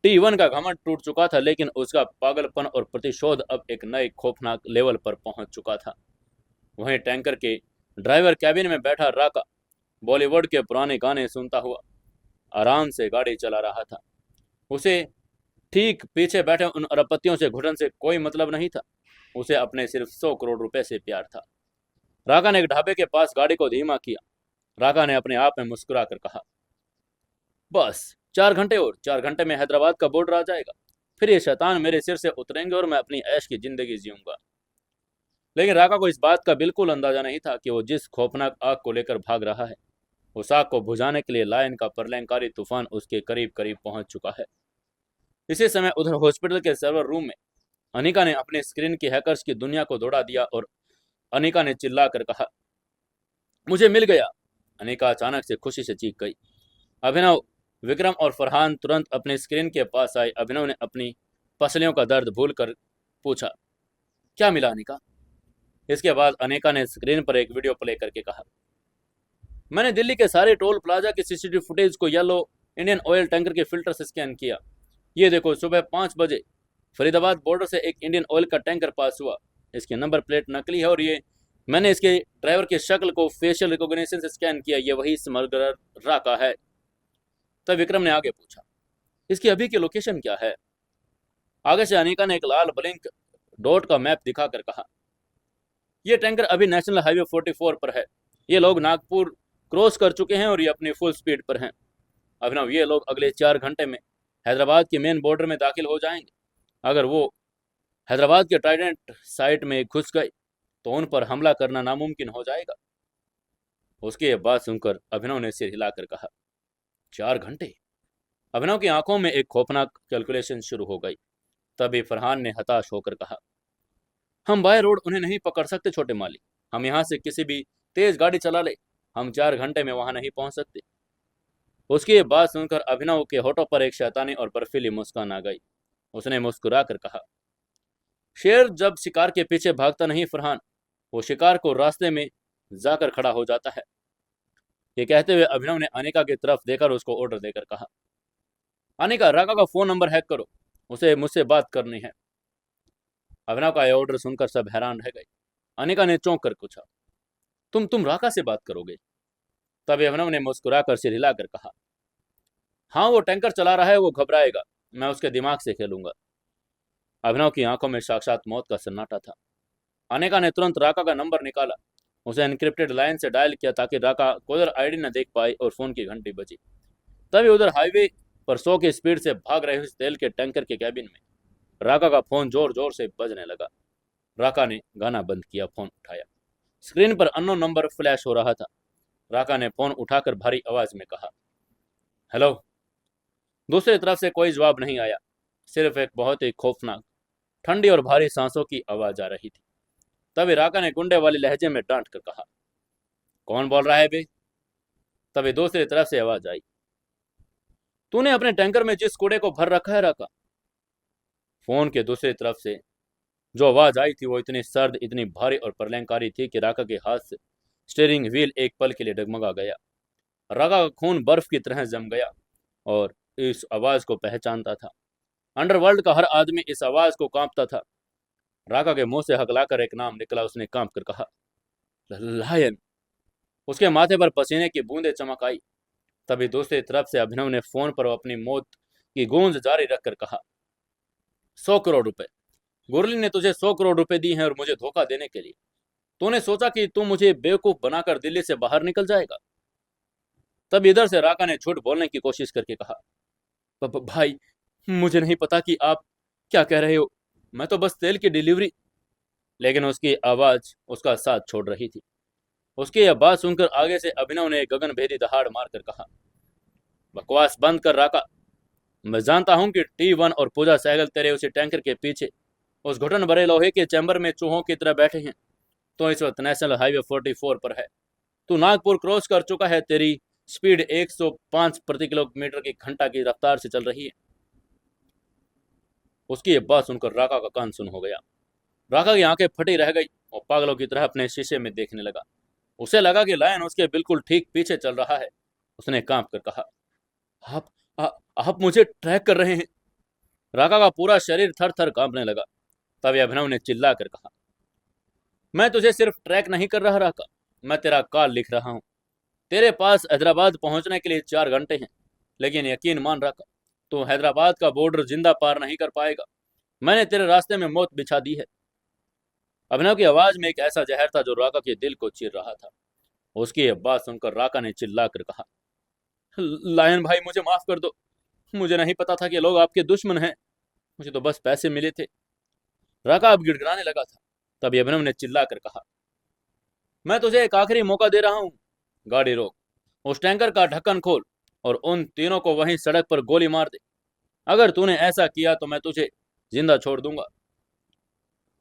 T1 का घमंड टूट चुका था, लेकिन उसका पागलपन और प्रतिशोध अब एक नए खौफनाक लेवल पर पहुंच चुका था। वहीं टैंकर के ड्राइवर कैबिन में बैठा राका बॉलीवुड के पुराने गाने सुनता हुआ आराम से गाड़ी चला रहा था। उसे ठीक पीछे बैठे उन अरबपतियों से घुटन से कोई मतलब नहीं था। उसे अपने सिर्फ 100 करोड़ रुपए से प्यार था। राका ने एक ढाबे के पास गाड़ी को धीमा किया। राका ने अपने आप में मुस्कुरा कर कहा, बस 4 घंटे और, 4 घंटे में हैदराबाद का बॉर्डर आ जाएगा। फिर ये शैतान मेरे सिर से उतरेंगे और मैं अपनी ऐश की जिंदगी जीऊंगा। लेकिन राका को इस बात का बिल्कुल अंदाजा नहीं था कि वो जिस खौफनाक आग को लेकर भाग रहा है, उस आग को बुझाने के लिए लायन का प्रलयंकारी तूफान उसके करीब करीब पहुंच चुका है। इसी समय उधर हॉस्पिटल के सर्वर रूम में अनिका ने अपने स्क्रीन की हैकर्स की दुनिया को दौड़ा दिया और अनिका ने चिल्लाकर कहा, मुझे मिल गया। अनिका अचानक से खुशी से चीख गई। अभिनव, विक्रम और फरहान तुरंत अपने स्क्रीन के पास आए। अभिनव ने अपनी पसलियों का दर्द भूलकर पूछा, क्या मिला अनिका? इसके बाद अनिका ने स्क्रीन पर एक वीडियो प्ले करके कहा, मैंने दिल्ली के सारे टोल प्लाजा के सीसीटीवी फुटेज को येलो इंडियन ऑयल टैंकर के फिल्टर से स्कैन किया। ये देखो, सुबह 5 बजे फरीदाबाद बॉर्डर से एक इंडियन ऑयल का टैंकर पास हुआ। इसकी नंबर प्लेट नकली है और ये मैंने इसके ड्राइवर की शक्ल को फेशियल रिकॉग्निशन से स्कैन किया। ये वही स्मगलर राका है। तब विक्रम ने आगे पूछा, इसकी अभी की लोकेशन क्या है? आगे से अनिका ने एक लाल ब्लिंक डॉट का मैप दिखाकर कहा, यह टैंकर अभी नेशनल हाईवे 44 पर है। ये लोग नागपुर क्रॉस कर चुके हैं और ये अपनी फुल स्पीड पर हैं। अभिनव, ये लोग अगले 4 घंटे में हैदराबाद के मेन बॉर्डर में दाखिल हो जाएंगे। अगर वो हैदराबाद के ट्राइडेंट साइट में घुस गए तो उन पर हमला करना नामुमकिन हो जाएगा। उसकी यह बात सुनकर अभिनव ने सिर हिलाकर कहा, 4 घंटे? अभिनव की आंखों में एक खौफनाक कैलकुलेशन शुरू हो गई। तभी फरहान ने हताश होकर कहा, हम बाय रोड उन्हें नहीं पकड़ सकते छोटे मालिक। हम यहाँ से किसी भी तेज गाड़ी चला ले, हम 4 घंटे में वहां नहीं पहुंच सकते। उसकी ये बात सुनकर अभिनव के होठों पर एक शैतानी और बर्फीली मुस्कान आ गई। उसने मुस्कुरा कर कहा, शेर जब शिकार के पीछे भागता नहीं फरहान, वो शिकार को रास्ते में जाकर खड़ा हो जाता है। ये कहते हुए अभिनव ने अनिका की तरफ देखकर उसको ऑर्डर देकर कहा, अनिका, राका का फोन नंबर हैक करो, उसे मुझसे बात करनी है। अभिनव का यह ऑर्डर सुनकर सब हैरान रह गए। अनिका ने चौंक कर पूछा, तुम राका से बात करोगे? तभी अभिनव ने मुस्कुराकर सिर हिलाकर कहा, हाँ, वो टैंकर चला रहा है, वो घबराएगा, मैं उसके दिमाग से खेलूंगा। अभिनव की आंखों में साक्षात मौत का सन्नाटा था। अनिका ने तुरंत राका का नंबर निकाला, उसे एनक्रिप्टेड लाइन से डायल किया ताकि राका कॉलर आईडी न देख पाए और फोन की घंटी बजी। तभी उधर हाईवे पर 100 की स्पीड से भाग रहे उस तेल के टैंकर के कैबिन में राका का फोन जोर जोर से बजने लगा। राका ने गाना बंद किया, फोन उठाया। स्क्रीन पर अननोन नंबर फ्लैश हो रहा था। राका ने फोन उठाकर भारी आवाज में कहा, हेलो। दूसरी तरफ से कोई जवाब नहीं आया, सिर्फ एक बहुत ही खौफनाक, ठंडी और भारी सांसों की आवाज आ रही थी। तभी राका ने गुंडे वाले लहजे में डांट कर कहा, कौन बोल रहा है बे? तभी दूसरी तरफ से आवाज आई, तूने अपने टैंकर में जिस कूड़े को भर रखा है राका। फोन के दूसरी तरफ से जो आवाज आई थी वो इतनी सर्द, इतनी भारी और प्रलयंकारी थी कि राका के हाथ से स्टीयरिंग व्हील एक पल के लिए डगमगा गया। राका का खून बर्फ की तरह जम गया और इस आवाज को पहचानता था। अंडरवर्ल्ड का हर आदमी इस आवाज को कांपता था। राका के मुंह से हकलाकर एक नाम निकला। उसने कांप कर कहा, लायन। उसके माथे पर पसीने की बूंदें चमक आई। तभी दूसरी तरफ से अभिनव ने फोन पर अपनी मौत की गूंज जारी रखकर कहा, 100 करोड़ रुपए। गुरली ने तुझे 100 करोड़ रुपए दी हैं और मुझे धोखा देने के लिए। तूने सोचा कि तू मुझे बेवकूफ बनाकर दिल्ली से बाहर निकल जाएगा। तब इधर से राका ने झूठ बोलने की कोशिश करके कहा, भाई, मुझे नहीं पता कि आप क्या कह रहे हो, मैं तो बस तेल की डिलीवरी। लेकिन उसकी आवाज उसका साथ छोड़ रही थी। उसकी यह बात सुनकर आगे से अभिनव ने गगन भेदी दहाड़ मारकर कहा, बकवास बंद कर राका। मैं जानता हूं कि T1 और पूजा सहगल तेरे उसी टैंकर के पीछे उस घुटन भरे लोहे के चैम्बर में चूहों की तरह बैठे हैं। तो इस वक्त नेशनल हाईवे 44 पर है। तू नागपुर क्रॉस कर चुका है। तेरी स्पीड 105 प्रति किलोमीटर की घंटा की रफ्तार से चल रही है। उसकी ये बात सुनकर राका का कान सुन हो गया। राका की आंखें फटी रह गई और पागलों की तरह अपने शीशे में देखने लगा। उसे लगा कि लायन उसके बिल्कुल ठीक पीछे चल रहा है। उसने कांप कर कहा, आप आप मुझे ट्रैक कर रहे हैं। राका का पूरा शरीर थर थर कांपने लगा। तभी अभिनव ने चिल्ला कर कहा, मैं तुझे सिर्फ ट्रैक नहीं कर रहा राका, मैं तेरा कॉल लिख रहा हूं। तेरे पास हैदराबाद पहुंचने के लिए 4 घंटे हैं। लेकिन यकीन मान राका, तू हैदराबाद का बॉर्डर जिंदा पार नहीं कर पाएगा। मैंने तेरे रास्ते में मौत बिछा दी है। अभिनव की आवाज में एक ऐसा जहर था जो राका के दिल को चीर रहा था। उसकी यह बात सुनकर राका ने चिल्ला कर कहा, लायन भाई, मुझे माफ कर दो। मुझे नहीं पता था कि लोग आपके दुश्मन हैं। मुझे तो बस पैसे मिले थे। राका अब गिड़गिड़ाने लगा था। तभी अभिनव ने चिल्ला कर कहा, मैं तुझे एक आखिरी मौका दे रहा हूं। गाड़ी रोक, उस टैंकर का ढक्कन खोल और उन तीनों को वहीं सड़क पर गोली मार दे। अगर तूने ऐसा किया तो मैं तुझे जिंदा छोड़ दूंगा।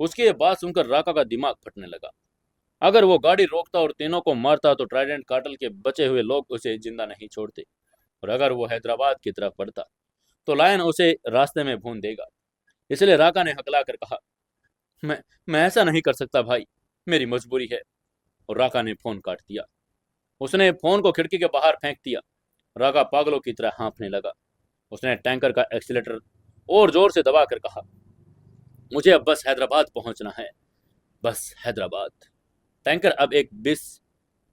उसकी ये बात सुनकर राका का दिमाग फटने लगा। अगर वो गाड़ी रोकता और तीनों को मारता तो ट्राइडेंट कार्टेल के बचे हुए लोग उसे जिंदा नहीं छोड़ते, और अगर वो हैदराबाद की तरफ बढ़ता तो लायन उसे रास्ते में भून देगा। इसलिए राका ने हकला कर कहा, मैं ऐसा नहीं कर सकता भाई, मेरी मजबूरी है। और राका ने फोन काट दिया। उसने फोन को खिड़की के बाहर फेंक दिया। राका पागलों की तरह हाँफने लगा। उसने टैंकर का एक्सीलेटर और जोर से दबाकर कहा, मुझे अब बस हैदराबाद पहुंचना है, बस हैदराबाद। टैंकर अब एक 20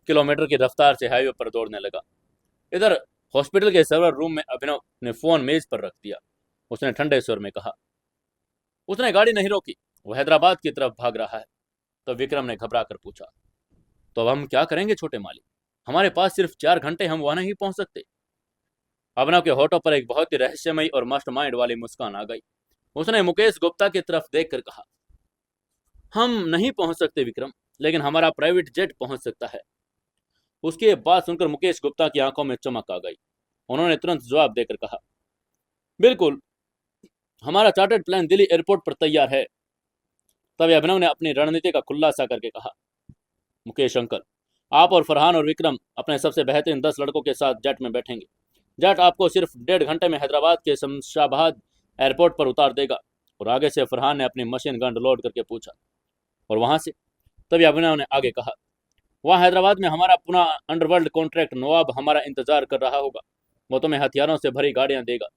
किलोमीटर की रफ्तार से हाईवे पर दौड़ने लगा। इधर हॉस्पिटल के सर्वर रूम में अभिनव ने फोन मेज पर रख दिया। उसने ठंडे स्वर में कहा, उसने गाड़ी नहीं रोकी, वो हैदराबाद की तरफ भाग रहा है। तो विक्रम ने घबरा कर पूछा, तो अब हम क्या करेंगे छोटे मालिक? हमारे पास सिर्फ 4 घंटे, हम वहां नहीं पहुंच सकते। अभिनव के होठों पर एक बहुत ही रहस्यमयी और मास्टरमाइंड वाली मुस्कान आ गई। उसने मुकेश गुप्ता की तरफ देखकर कहा, हम नहीं पहुंच सकते विक्रम, लेकिन हमारा प्राइवेट जेट पहुंच सकता है। उसकी बात सुनकर मुकेश गुप्ता की आंखों में चमक आ गई। उन्होंने तुरंत जवाब देकर कहा, बिल्कुल, हमारा चार्टर्ड प्लान दिल्ली एयरपोर्ट पर तैयार है। तभी अभिनव ने अपनी रणनीति का खुलासा करके कहा, मुकेश अंकल, आप और फरहान और विक्रम अपने सबसे बेहतरीन 10 लड़कों के साथ जेट में बैठेंगे। जेट आपको सिर्फ 1.5 घंटे में हैदराबाद के शमशाबाद एयरपोर्ट पर उतार देगा। और आगे से फरहान ने अपनी मशीन गन लोड करके पूछा, और वहां से? तभी अभिनव ने आगे कहा, वहाँ हैदराबाद में हमारा पुनः अंडरवर्ल्ड कॉन्ट्रैक्ट नवाब हमारा इंतजार कर रहा होगा। वो तुम्हें हथियारों से भरी गाड़ियां देगा।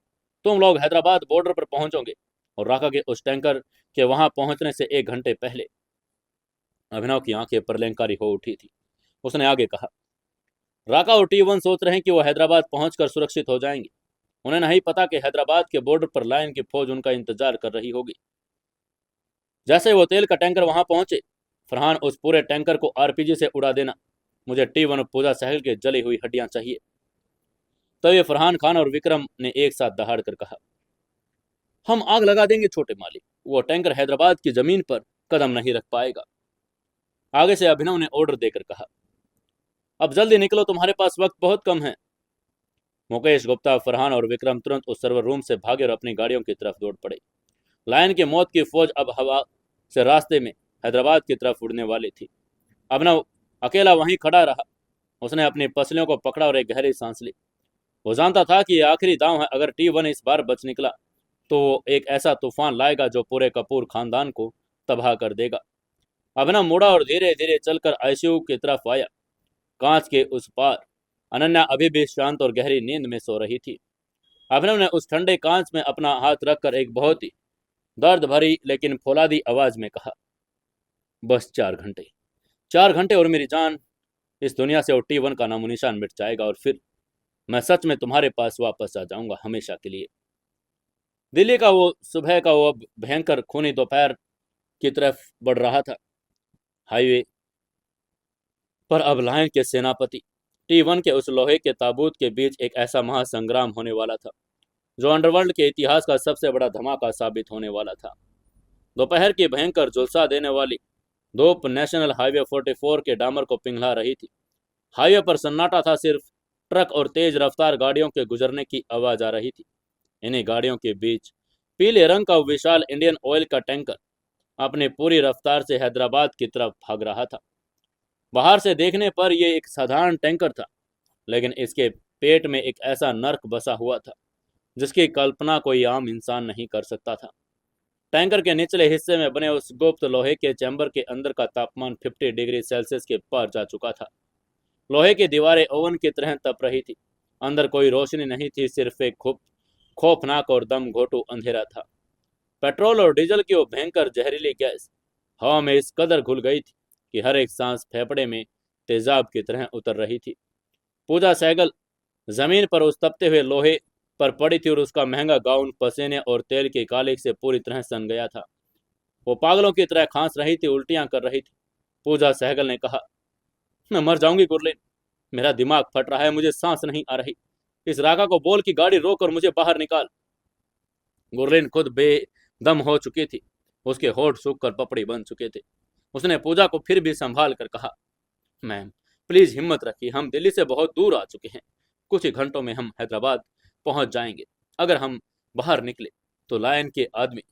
तुम लोग हैदराबाद बॉर्डर पर पहुंचोगे और राका के उस टैंकर के वहां पहुंचने से 1 घंटे पहले। अभिनव की आंखें प्रलयंकारी हो उठी थी। उसने आगे कहा, राका और T1 सोच रहे हैं कि वो हैदराबाद पहुंचकर सुरक्षित हो जाएंगे। उन्हें नहीं पता कि हैदराबाद के बॉर्डर पर लायन की फौज उनका इंतजार कर रही होगी। जैसे वो तेल का टैंकर वहां पहुंचे, फरहान उस पूरे टैंकर को RPG से उड़ा देना। मुझे T1 और पूजा सहगल की जली हुई हड्डियां चाहिए। तो ये फरहान खान और विक्रम ने एक साथ दहाड़ कर कहा, हम आग लगा देंगे छोटे मालिक, वो टैंकर हैदराबाद की जमीन पर कदम नहीं रख पाएगा। आगे से अभिनव ने ऑर्डर देकर कहा, अब जल्दी निकलो, तुम्हारे पास वक्त बहुत कम है। मुकेश गुप्ता, फरहान और विक्रम तुरंत उस सर्वर रूम से भागे और अपनी गाड़ियों की तरफ दौड़ पड़े। लायन की मौत की फौज अब हवा से रास्ते में हैदराबाद की तरफ उड़ने वाली थी। अभिनव अकेला वहीं खड़ा रहा। उसने अपनी पसलियों को पकड़ा और एक गहरी सांस ली। वो जानता था कि ये आखिरी दांव है। अगर T1 इस बार बच निकला तो वो एक ऐसा तूफान लाएगा जो पूरे कपूर खानदान को तबाह कर देगा। अभिनव मुड़ा और धीरे धीरे चलकर ICU की तरफ आया। कांच के उस पार अनन्या अभी भी शांत और गहरी नींद में सो रही थी। अभिनव ने उस ठंडे कांच में अपना हाथ रखकर एक बहुत ही दर्द भरी लेकिन फौलादी आवाज में कहा, बस 4 घंटे, 4 घंटे और मेरी जान इस दुनिया से और T1 का नामो निशान मिट जाएगा और फिर मैं सच में तुम्हारे पास वापस आ जाऊंगा हमेशा के लिए। दिल्ली का वो सुबह का वो भयंकर खूनी दोपहर की तरफ बढ़ रहा था। हाईवे पर अब लायन के सेनापति T1 के उस लोहे के ताबूत के बीच एक ऐसा महासंग्राम होने वाला था जो अंडरवर्ल्ड के इतिहास का सबसे बड़ा धमाका साबित होने वाला था। दोपहर की भयंकर झुलसा देने वाली धूप नेशनल हाईवे 44 के डामर को पिघला रही थी। हाईवे पर सन्नाटा था, सिर्फ ट्रक और तेज रफ्तार गाड़ियों के गुजरने की आवाज आ रही थी। इन्हीं गाड़ियों के बीच पीले रंग का विशाल इंडियन ऑयल का टैंकर अपनी पूरी रफ्तार से हैदराबाद की तरफ भाग रहा था। बाहर से देखने पर यह एक साधारण टैंकर था, लेकिन इसके पेट में एक ऐसा नर्क बसा हुआ था जिसकी कल्पना कोई आम इंसान नहीं कर सकता था। टैंकर के निचले हिस्से में बने उस गुप्त लोहे के चैम्बर के अंदर का तापमान 50 डिग्री सेल्सियस के पार जा चुका था। लोहे की दीवारें ओवन की तरह तप रही थी। अंदर कोई रोशनी नहीं थी, सिर्फ एक खौफनाक और दम घोटू अंधेरा था। पेट्रोल और डीजल की वो भयंकर जहरीली गैस हवा में इस कदर घुल गई थी कि हर एक सांस फेफड़े में तेजाब की तरह उतर रही थी। पूजा सहगल जमीन पर उस तपते हुए लोहे पर पड़ी थी और उसका महंगा गाउन पसीने और तेल की कालिक से पूरी तरह सन गया था। वो पागलों की तरह खांस रही थी, उल्टियां कर रही थी। पूजा सहगल ने कहा, मैं मर जाऊंगी गुरलीन, मेरा दिमाग फट रहा है, मुझे सांस नहीं आ रही। इस राका को बोल की गाड़ी रोक और मुझे बाहर निकाल। गुरलीन खुद बेदम हो चुकी थी। उसके होठ सूखकर पपड़ी बन चुके थे। उसने पूजा को फिर भी संभाल कर कहा, मैम प्लीज हिम्मत रखिए, हम दिल्ली से बहुत दूर आ चुके हैं। कुछ ही घंटों में हम हैदराबाद पहुंच जाएंगे। अगर हम बाहर निकले तो लायन के आदमी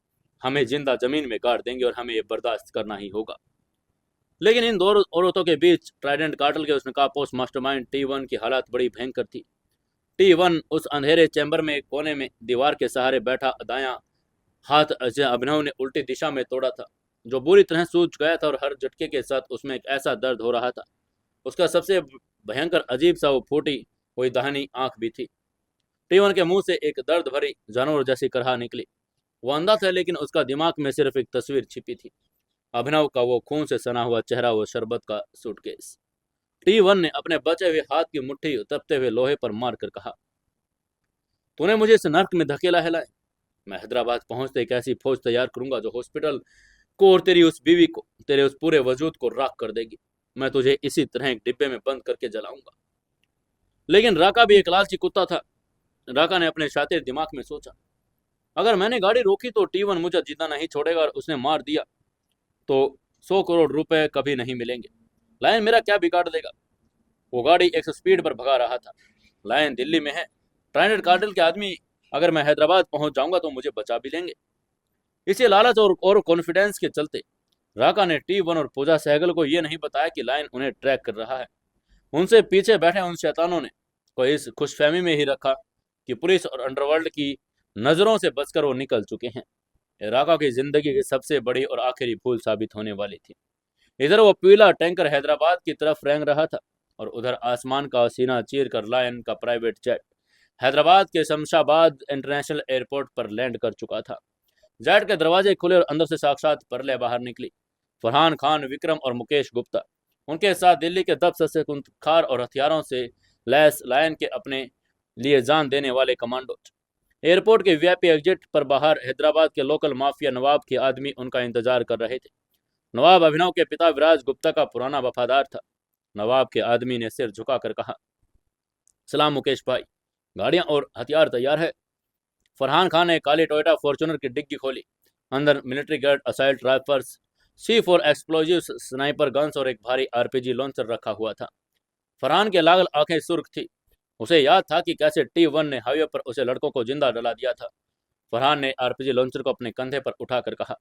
हमें जिंदा जमीन में गाड़ देंगे और हमें ये बर्दाश्त करना ही होगा। लेकिन इन दो औरतों के बीच ट्राइडेंट कार्टेल के उस नकाबपोश मास्टरमाइंड T1 की हालत बड़ी भयंकर थी। T1 उस अंधेरे चैम्बर में कोने में दीवार के सहारे बैठा, दायां हाथ अभिनव ने उल्टी दिशा में तोड़ा था, जो बुरी तरह सूज गया था और हर झटके के साथ उसमें एक ऐसा दर्द हो रहा था। उसका सबसे भयंकर अजीब सा वो फूटी हुई दाहिनी आंख भी थी। T1 के मुंह से एक दर्द भरी जानवर जैसी करहा निकली। वो अंधा था, लेकिन उसका दिमाग में सिर्फ एक तस्वीर छिपी थी, अभिनव का वो खून से सना हुआ चेहरा, वो शरबत का सूटकेस। T1 ने अपने बचे हुए हाथ की मुट्ठी तपते हुए लोहे पर मारकर कहा, तूने मुझे इस नर्क में धकेला है लाए। मैं हैदराबाद पहुंचते एक ऐसी फौज तैयार करूंगा जो हॉस्पिटल को और तेरी उस बीवी को, तेरे उस पूरे वजूद को राख कर देगी। मैं तुझे इसी तरह एक डिब्बे में बंद करके जलाऊंगा। लेकिन राका भी एक लालची कुत्ता था। राका ने अपने शातिर दिमाग में सोचा, अगर मैंने गाड़ी रोकी तो T1 मुझे जिंदा नहीं छोड़ेगा और उसने मार दिया तो 100 करोड़ रुपए कभी नहीं मिलेंगे। लायन मेरा क्या बिगाड़ देगा। वो गाड़ी 100 स्पीड पर भगा रहा था। लायन दिल्ली में है, ट्राइडेंट कार्टेल के आदमी अगर मैं हैदराबाद पहुंच जाऊंगा तो मुझे बचा भी लेंगे। इसी लालच और कॉन्फिडेंस के चलते राका ने T1 और पूजा सहगल को यह नहीं बताया कि लायन उन्हें ट्रैक कर रहा है। उनसे पीछे बैठे उन शैतानों ने को इस खुशफहमी में ही रखा कि पुलिस और अंडरवर्ल्ड की नज़रों से बचकर वो निकल चुके हैं। राका की जिंदगी की सबसे बड़ी और आखिरी भूल साबित होने वाली थी। इधर वो पीला टैंकर हैदराबाद की तरफ रेंग रहा था और उधर आसमान का सीना चीर कर लायन का प्राइवेट जेट हैदराबाद के शमशाबाद इंटरनेशनल एयरपोर्ट पर लैंड कर चुका था। जेट के दरवाजे खुले और अंदर से साक्षात परले बाहर निकली। फरहान खान, विक्रम और मुकेश गुप्ता, उनके साथ दिल्ली के दब से खूंखार और हथियारों से लैस लायन के अपने लिए जान देने वाले कमांडोज। एयरपोर्ट के वीआईपी एग्जिट पर बाहर हैदराबाद के लोकल माफिया नवाब के आदमी उनका इंतजार कर रहे थे। नवाब अभिनव के पिता विराज गुप्ता का पुराना वफादार था। नवाब के आदमी ने सिर झुकाकर कहा, सलाम मुकेश भाई, गाड़ियां और हथियार तैयार है। फरहान खान ने काली टोयोटा फॉर्च्यूनर की डिग्गी खोली। अंदर military guard, assault rifles, C4 explosive, sniper guns और एक भारी RPG लॉन्चर रखा हुआ था। फरहान के लागल आंखें सुर्ख थी। उसे याद था कि कैसे T1 ने हाईवे पर उसे लड़कों को जिंदा डला दिया था। फरहान ने RPG लॉन्चर को अपने कंधे पर उठाकर कहा,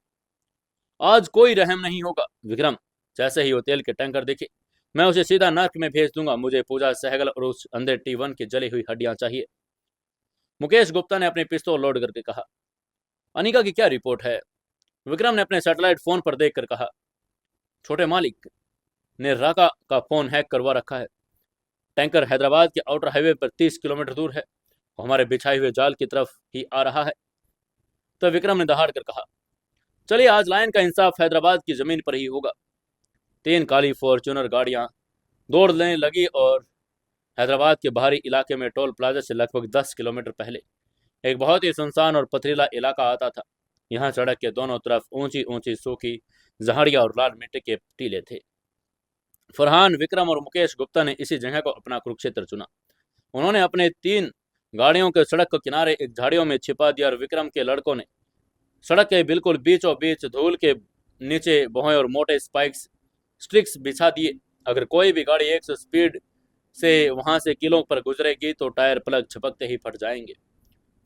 आज कोई रहम नहीं होगा विक्रम। जैसे ही वो तेल के टैंकर दिखे, मैं उसे सीधा नर्क में भेज दूंगा। मुझे पूजा सहगल और उस अंधे T1 की जली हुई हड्डियां चाहिए। मुकेश गुप्ता ने अपनी पिस्तौल लोड करके कहा, अनिका की क्या रिपोर्ट है? विक्रम ने अपने सैटेलाइट फोन पर देखकर कहा, छोटे मालिक ने राका का फोन हैक करवा रखा है। टैंकर हैदराबाद के आउटर हाईवे पर 30 किलोमीटर दूर है। वो हमारे बिछाए हुए जाल की तरफ ही आ रहा है। तो विक्रम ने दहाड़ कर कहा, चलिए आज लायन का इंसाफ हैदराबाद की जमीन पर ही होगा। 3 काली फॉर्च्यूनर गाड़ियां दौड़ने लगी और हैदराबाद के बाहरी इलाके में टोल प्लाजा से लगभग 10 किलोमीटर पहले एक बहुत ही सुनसान और पथरीला इलाका आता था। यहाँ सड़क के दोनों तरफ ऊंची ऊंची सूखी झाड़ियां और लाल मिट्टी के टीले थे। फरहान, विक्रम और मुकेश गुप्ता ने इसी जगह को अपना कुरुक्षेत्र चुना। उन्होंने अपने 3 गाड़ियों के सड़क के किनारे एक झाड़ियों में छिपा दिया और विक्रम के लड़कों ने सड़क के बिल्कुल बीचों बीच धूल के नीचे बोहे और मोटे स्पाइक्स स्ट्रिक्स बिछा दिए। अगर कोई भी गाड़ी 100 स्पीड से वहां से किलों पर गुजरेगी तो टायर प्लग छपकते ही फट जाएंगे।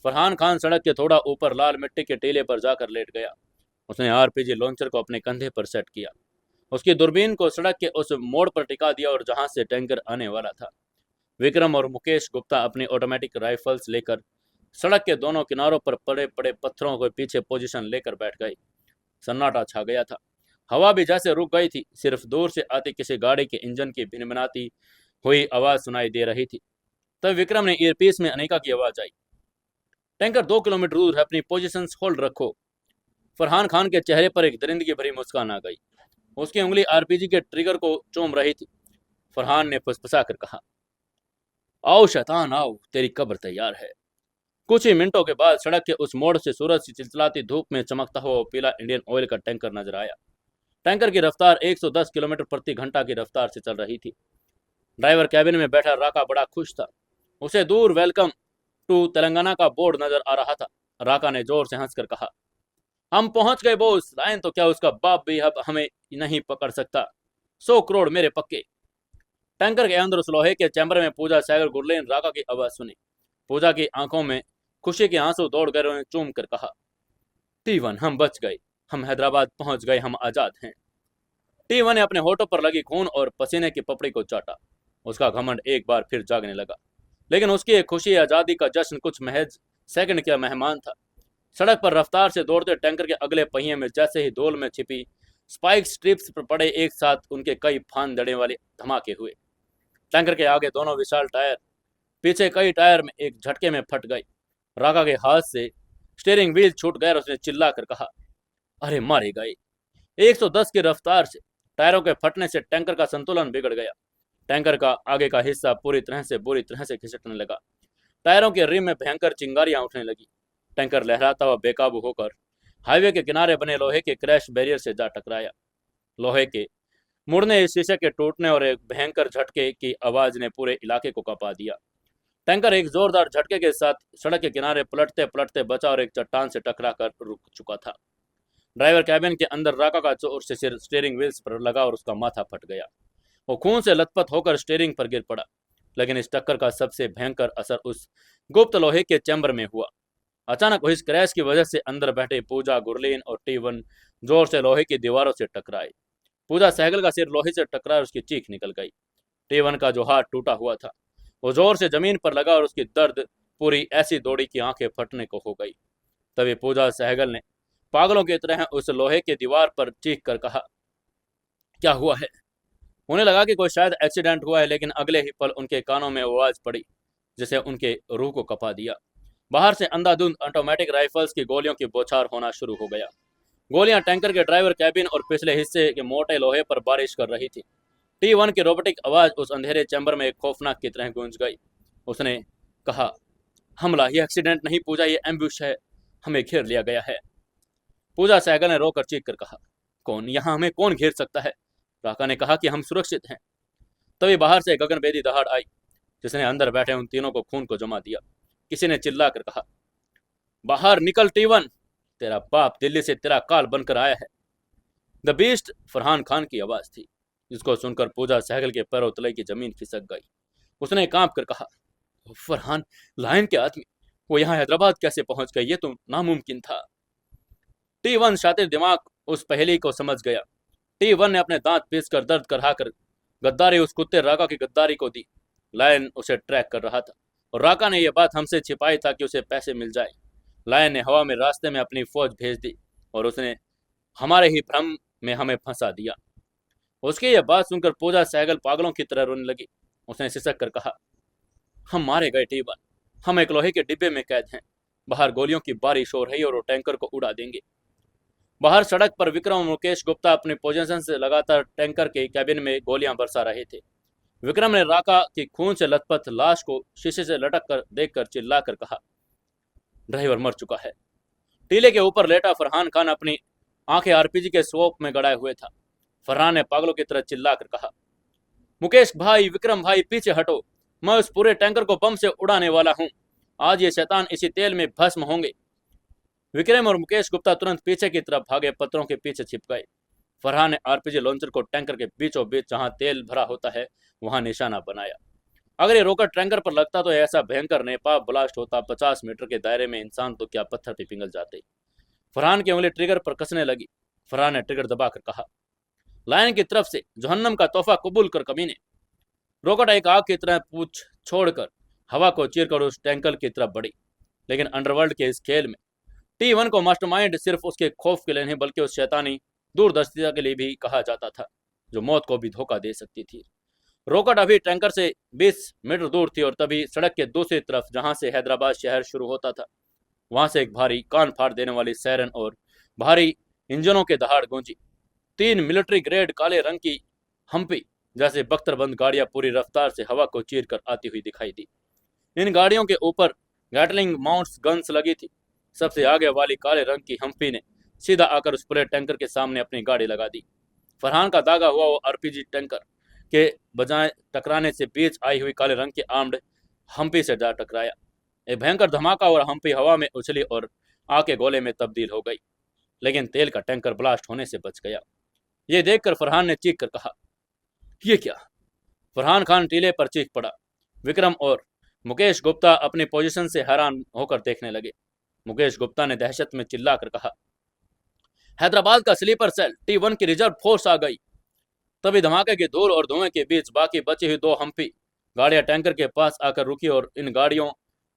फरहान खान सड़क के थोड़ा ऊपर लाल मिट्टी के टीले पर जाकर लेट गया। उसने RPG लॉन्चर को अपने कंधे पर सेट किया। उसकी दूरबीन को सड़क के उस मोड़ पर टिका दिया और जहां से टैंकर आने वाला था। विक्रम और मुकेश गुप्ता अपनी ऑटोमेटिक राइफल्स लेकर सड़क के दोनों किनारों पर पड़े पड़े पत्थरों के पीछे पोजीशन लेकर बैठ गए। सन्नाटा छा गया था। हवा भी जैसे रुक गई थी। सिर्फ दूर से आती किसी गाड़ी के इंजन की भिनभिनाती हुई आवाज सुनाई दे रही थी। तब विक्रम ने ईयरपीस में अनिका की आवाज आई, टैंकर 2 किलोमीटर दूर है, अपनी पोजीशन होल्ड रखो। फरहान खान के चेहरे पर एक दरिंदगी भरी मुस्कान आ गई। उसकी उंगली RPG के ट्रिगर को चूम रही थी। फरहान ने फुसफुसा कर कहा, आओ शैतान आओ, तेरी कब्र तैयार है। कुछ ही मिनटों के बाद सड़क के उस मोड़ से सूरज की चिलचिलाती धूप में चमकता हुआ पीला इंडियन ऑयल का टैंकर नजर आया। टैंकर की रफ्तार 110 किलोमीटर प्रति घंटा की रफ्तार से चल रही थी। ड्राइवर कैबिन में बैठा राका बड़ा खुश था। उसे दूर वेलकम टू तेलंगाना का बोर्ड नजर आ रहा था। राका ने जोर से हंसकर कहा, हम पहुंच गए बॉस। लायन तो क्या, उसका बाप भी अब हमें नहीं पकड़ सकता। 100 करोड़ मेरे पक्के। टैंकर के अंदर उस लोहे के चैम्बर में पूजा सहगल गुरलेन राका की आवाज सुनी। पूजा की आंखों में खुशी के आंसू दौड़ गए। उन्होंने चूम कर कहा, T1, हम बच गए, हम हैदराबाद पहुंच गए, हम आजाद हैं। T1 ने अपने होठों पर लगी खून और पसीने की पपड़ी को चाटा। उसका घमंड एक बार फिर जागने लगा। लेकिन उसकी एक खुशी आजादी का जश्न कुछ महज सेकंड का मेहमान था। सड़क पर रफ्तार से दौड़ते टैंकर के अगले पहिए में जैसे ही धूल में छिपी स्पाइक स्ट्रिप्स पर पड़े, एक साथ उनके कई फान दड़े वाले धमाके हुए। टैंकर के आगे दोनों विशाल टायर पीछे कई टायर में एक झटके में फट गए। राका के हाथ से स्टीयरिंग व्हील छूट गया और उसने चिल्लाकर कहा, अरे मारे गए। 110 की रफ्तार से टायरों के फटने से टैंकर का संतुलन बिगड़ गया। टैंकर का आगे का हिस्सा बुरी तरह से खिसकने लगा। टायरों के रिम में भयंकर चिंगारियां उठने लगी। टैंकर लहराता हुआ बेकाबू होकर हाईवे के किनारे बने लोहे के क्रैश बैरियर से जा टकराया। लोहे के मुड़ने, शीशे के टूटने और एक भयंकर झटके की आवाज ने पूरे इलाके को कंपा दिया। टैंकर एक जोरदार झटके के साथ सड़क के किनारे पलटते पलटते बचा और एक चट्टान से टकरा कर रुक चुका था। ड्राइवर कैबिन के अंदर राका का जोर से सिर स्टीयरिंग व्हील्स पर लगा और उसका माथा फट गया। वो खून से लथपथ होकर स्टीयरिंग पर गिर पड़ा। लेकिन इस टक्कर का सबसे भयंकर असर उस गुप्त लोहे के चैम्बर में हुआ। अचानक इस क्रैश की वजह से अंदर बैठे पूजा, गुरलीन और T1 जोर से लोहे की दीवारों से टकराए। पूजा सहगल का सिर लोहे से टकरा और उसकी चीख निकल गई। T1 का जो हाथ टूटा हुआ था वो जोर से जमीन पर लगा और उसकी दर्द पूरी ऐसी दौड़ी कि आंखें फटने को हो गई। तभी पूजा सहगल ने पागलों की तरह उस लोहे के दीवार पर चीख कर कहा, क्या हुआ है? उन्हें लगा कि कोई शायद एक्सीडेंट हुआ है, लेकिन अगले ही पल उनके कानों में आवाज पड़ी जिसे उनके रूह को कपा दिया। बाहर से अंधाधुंध ऑटोमेटिक राइफल्स की गोलियों की बौछार होना शुरू हो गया। गोलियां टैंकर के ड्राइवर कैबिन और पिछले हिस्से के मोटे लोहे पर बारिश कर रही थी। T1 की रोबोटिक आवाज उस अंधेरे चैम्बर में एक खौफनाक की तरह गूंज गई। उसने कहा, हमला, ये एक्सीडेंट नहीं पूजा, ये एम्ब्यूश है, हमें घेर लिया गया है। पूजा सहगल ने रोकर चीख कर कहा, कौन? यहाँ हमें कौन घेर सकता है? राका ने कहा कि हम सुरक्षित हैं। तभी बाहर से गगनभेदी दहाड़ आई जिसने अंदर बैठे उन तीनों को खून को जमा दिया। किसी ने चिल्लाकर कहा, बाहर निकल T1, तेरा बाप दिल्ली से तेरा काल बनकर आया है। द बीस्ट फरहान खान की आवाज थी, जिसको सुनकर पूजा सहगल के पैरों तले की जमीन खिसक गई। उसने कांप कर कहा, फरहान, लायन के आदमी, वो यहाँ हैदराबाद कैसे पहुंच गए? ये तो नामुमकिन था। T1 शातिर दिमाग उस पहेली को समझ गया। T1 ने अपने दांत पीसकर दर्द कराकर गद्दारी उस कुत्ते राका की गद्दारी को दी। लायन उसे ट्रैक कर रहा था और राका ने यह बात हमसे छिपाई ताकि उसे पैसे मिल जाए। लायन ने हवा में रास्ते में अपनी फौज भेज दी और उसने हमारे ही भ्रम में हमें फंसा दिया। उसकी यह बात सुनकर पूजा सहगल पागलों की तरह रोने लगी। उसने सिसक कर कहा, हम मारे गए T1, हम एक लोहे के डिब्बे में कैद हैं। बाहर गोलियों की बारिश हो रही और वो टैंकर को उड़ा देंगे। बाहर सड़क पर विक्रम और मुकेश गुप्ता अपनी पोजीशन से लगातार टैंकर के कैबिन में गोलियां बरसा रहे थे। विक्रम ने राका की खून से लथपथ लाश को शीशे से लटक कर देखकर चिल्लाकर कहा, ड्राइवर मर चुका है। टीले के ऊपर लेटा फरहान खान अपनी आंखें आरपीजी के स्कोप में गड़ाए हुए था। फरहान ने पागलों की तरह चिल्लाकर कहा, मुकेश भाई, विक्रम भाई, पीछे हटो, मैं उस पूरे टैंकर को बम से उड़ाने वाला हूं। आज ये शैतान इसी तेल में भस्म होंगे। विक्रम और मुकेश गुप्ता तुरंत पीछे की तरफ भागे, पत्थरों के पीछे छिप गए। फरहान ने आरपीजी लॉन्चर को टैंकर के बीचों बीच जहां तेल भरा होता है वहां निशाना बनाया। अगर ये रॉकेट टैंकर पर लगता तो ऐसा भयंकर नेपाल ब्लास्ट होता, 50 मीटर के दायरे में इंसान तो क्या पत्थर भी पिघल जाते। फरहान की उंगली ट्रिगर पर कसने लगी। फरहान ने ट्रिगर दबाकर कहा, लायन की तरफ से जहन्नम का तोहफा कबूल कर कमीने। रॉकेट एक आग की तरह पूछ छोड़कर हवा को चीरकर उस टैंकर की तरफ बढ़ी। लेकिन अंडरवर्ल्ड के इस खेल में T1 को मास्टरमाइंड सिर्फ उसके खौफ के लिए नहीं बल्कि उस शैतानी दूरदर्शिता के लिए भी कहा जाता था, जो मौत को भी धोखा दे सकती थी। रॉकेट अभी टैंकर से 20 मीटर दूर थी और तभी सड़क के दूसरी तरफ जहां से हैदराबाद शहर शुरू होता था वहां से एक भारी कान फाड़ देने वाली सायरन और भारी इंजनों के दहाड़ गूंजी। 3 मिलिट्री ग्रेड काले रंग की हम्पी जैसे बख्तरबंद गाड़ियां पूरी रफ्तार से हवा को चीर कर आती हुई दिखाई दी। इन गाड़ियों के ऊपर गैटलिंग माउंट्स गन्स लगी थी। सबसे आगे वाली काले रंग की हम्पी ने सीधा आकर उस पूरे टैंकर के सामने अपनी गाड़ी लगा दी। फरहान का दागा हुआ वो आरपीजी टैंकर के बजाय टकराने से बीच आई हुई काले रंग के आर्म्ड हम्पी से जा टकराया। एक भयंकर धमाका और हम्पी हवा में उछली और आग के गोले में तब्दील हो गई, लेकिन तेल का टैंकर ब्लास्ट होने से बच गया। ये देखकर फरहान ने चीख कर कहा, ये क्या? फरहान खान टीले पर चीख पड़ा। विक्रम और मुकेश गुप्ता अपनी पोजीशन से हैरान होकर देखने लगे। मुकेश गुप्ता ने दहशत में चिल्लाकर कहा, हैदराबाद का स्लीपर सेल T1 की रिजर्व फोर्स आ गई। तभी धमाके की धूल और धुएं के बीच बाकी बची हुई 2 हम्पी गाड़ियां टैंकर के पास आकर रुकी और इन गाड़ियों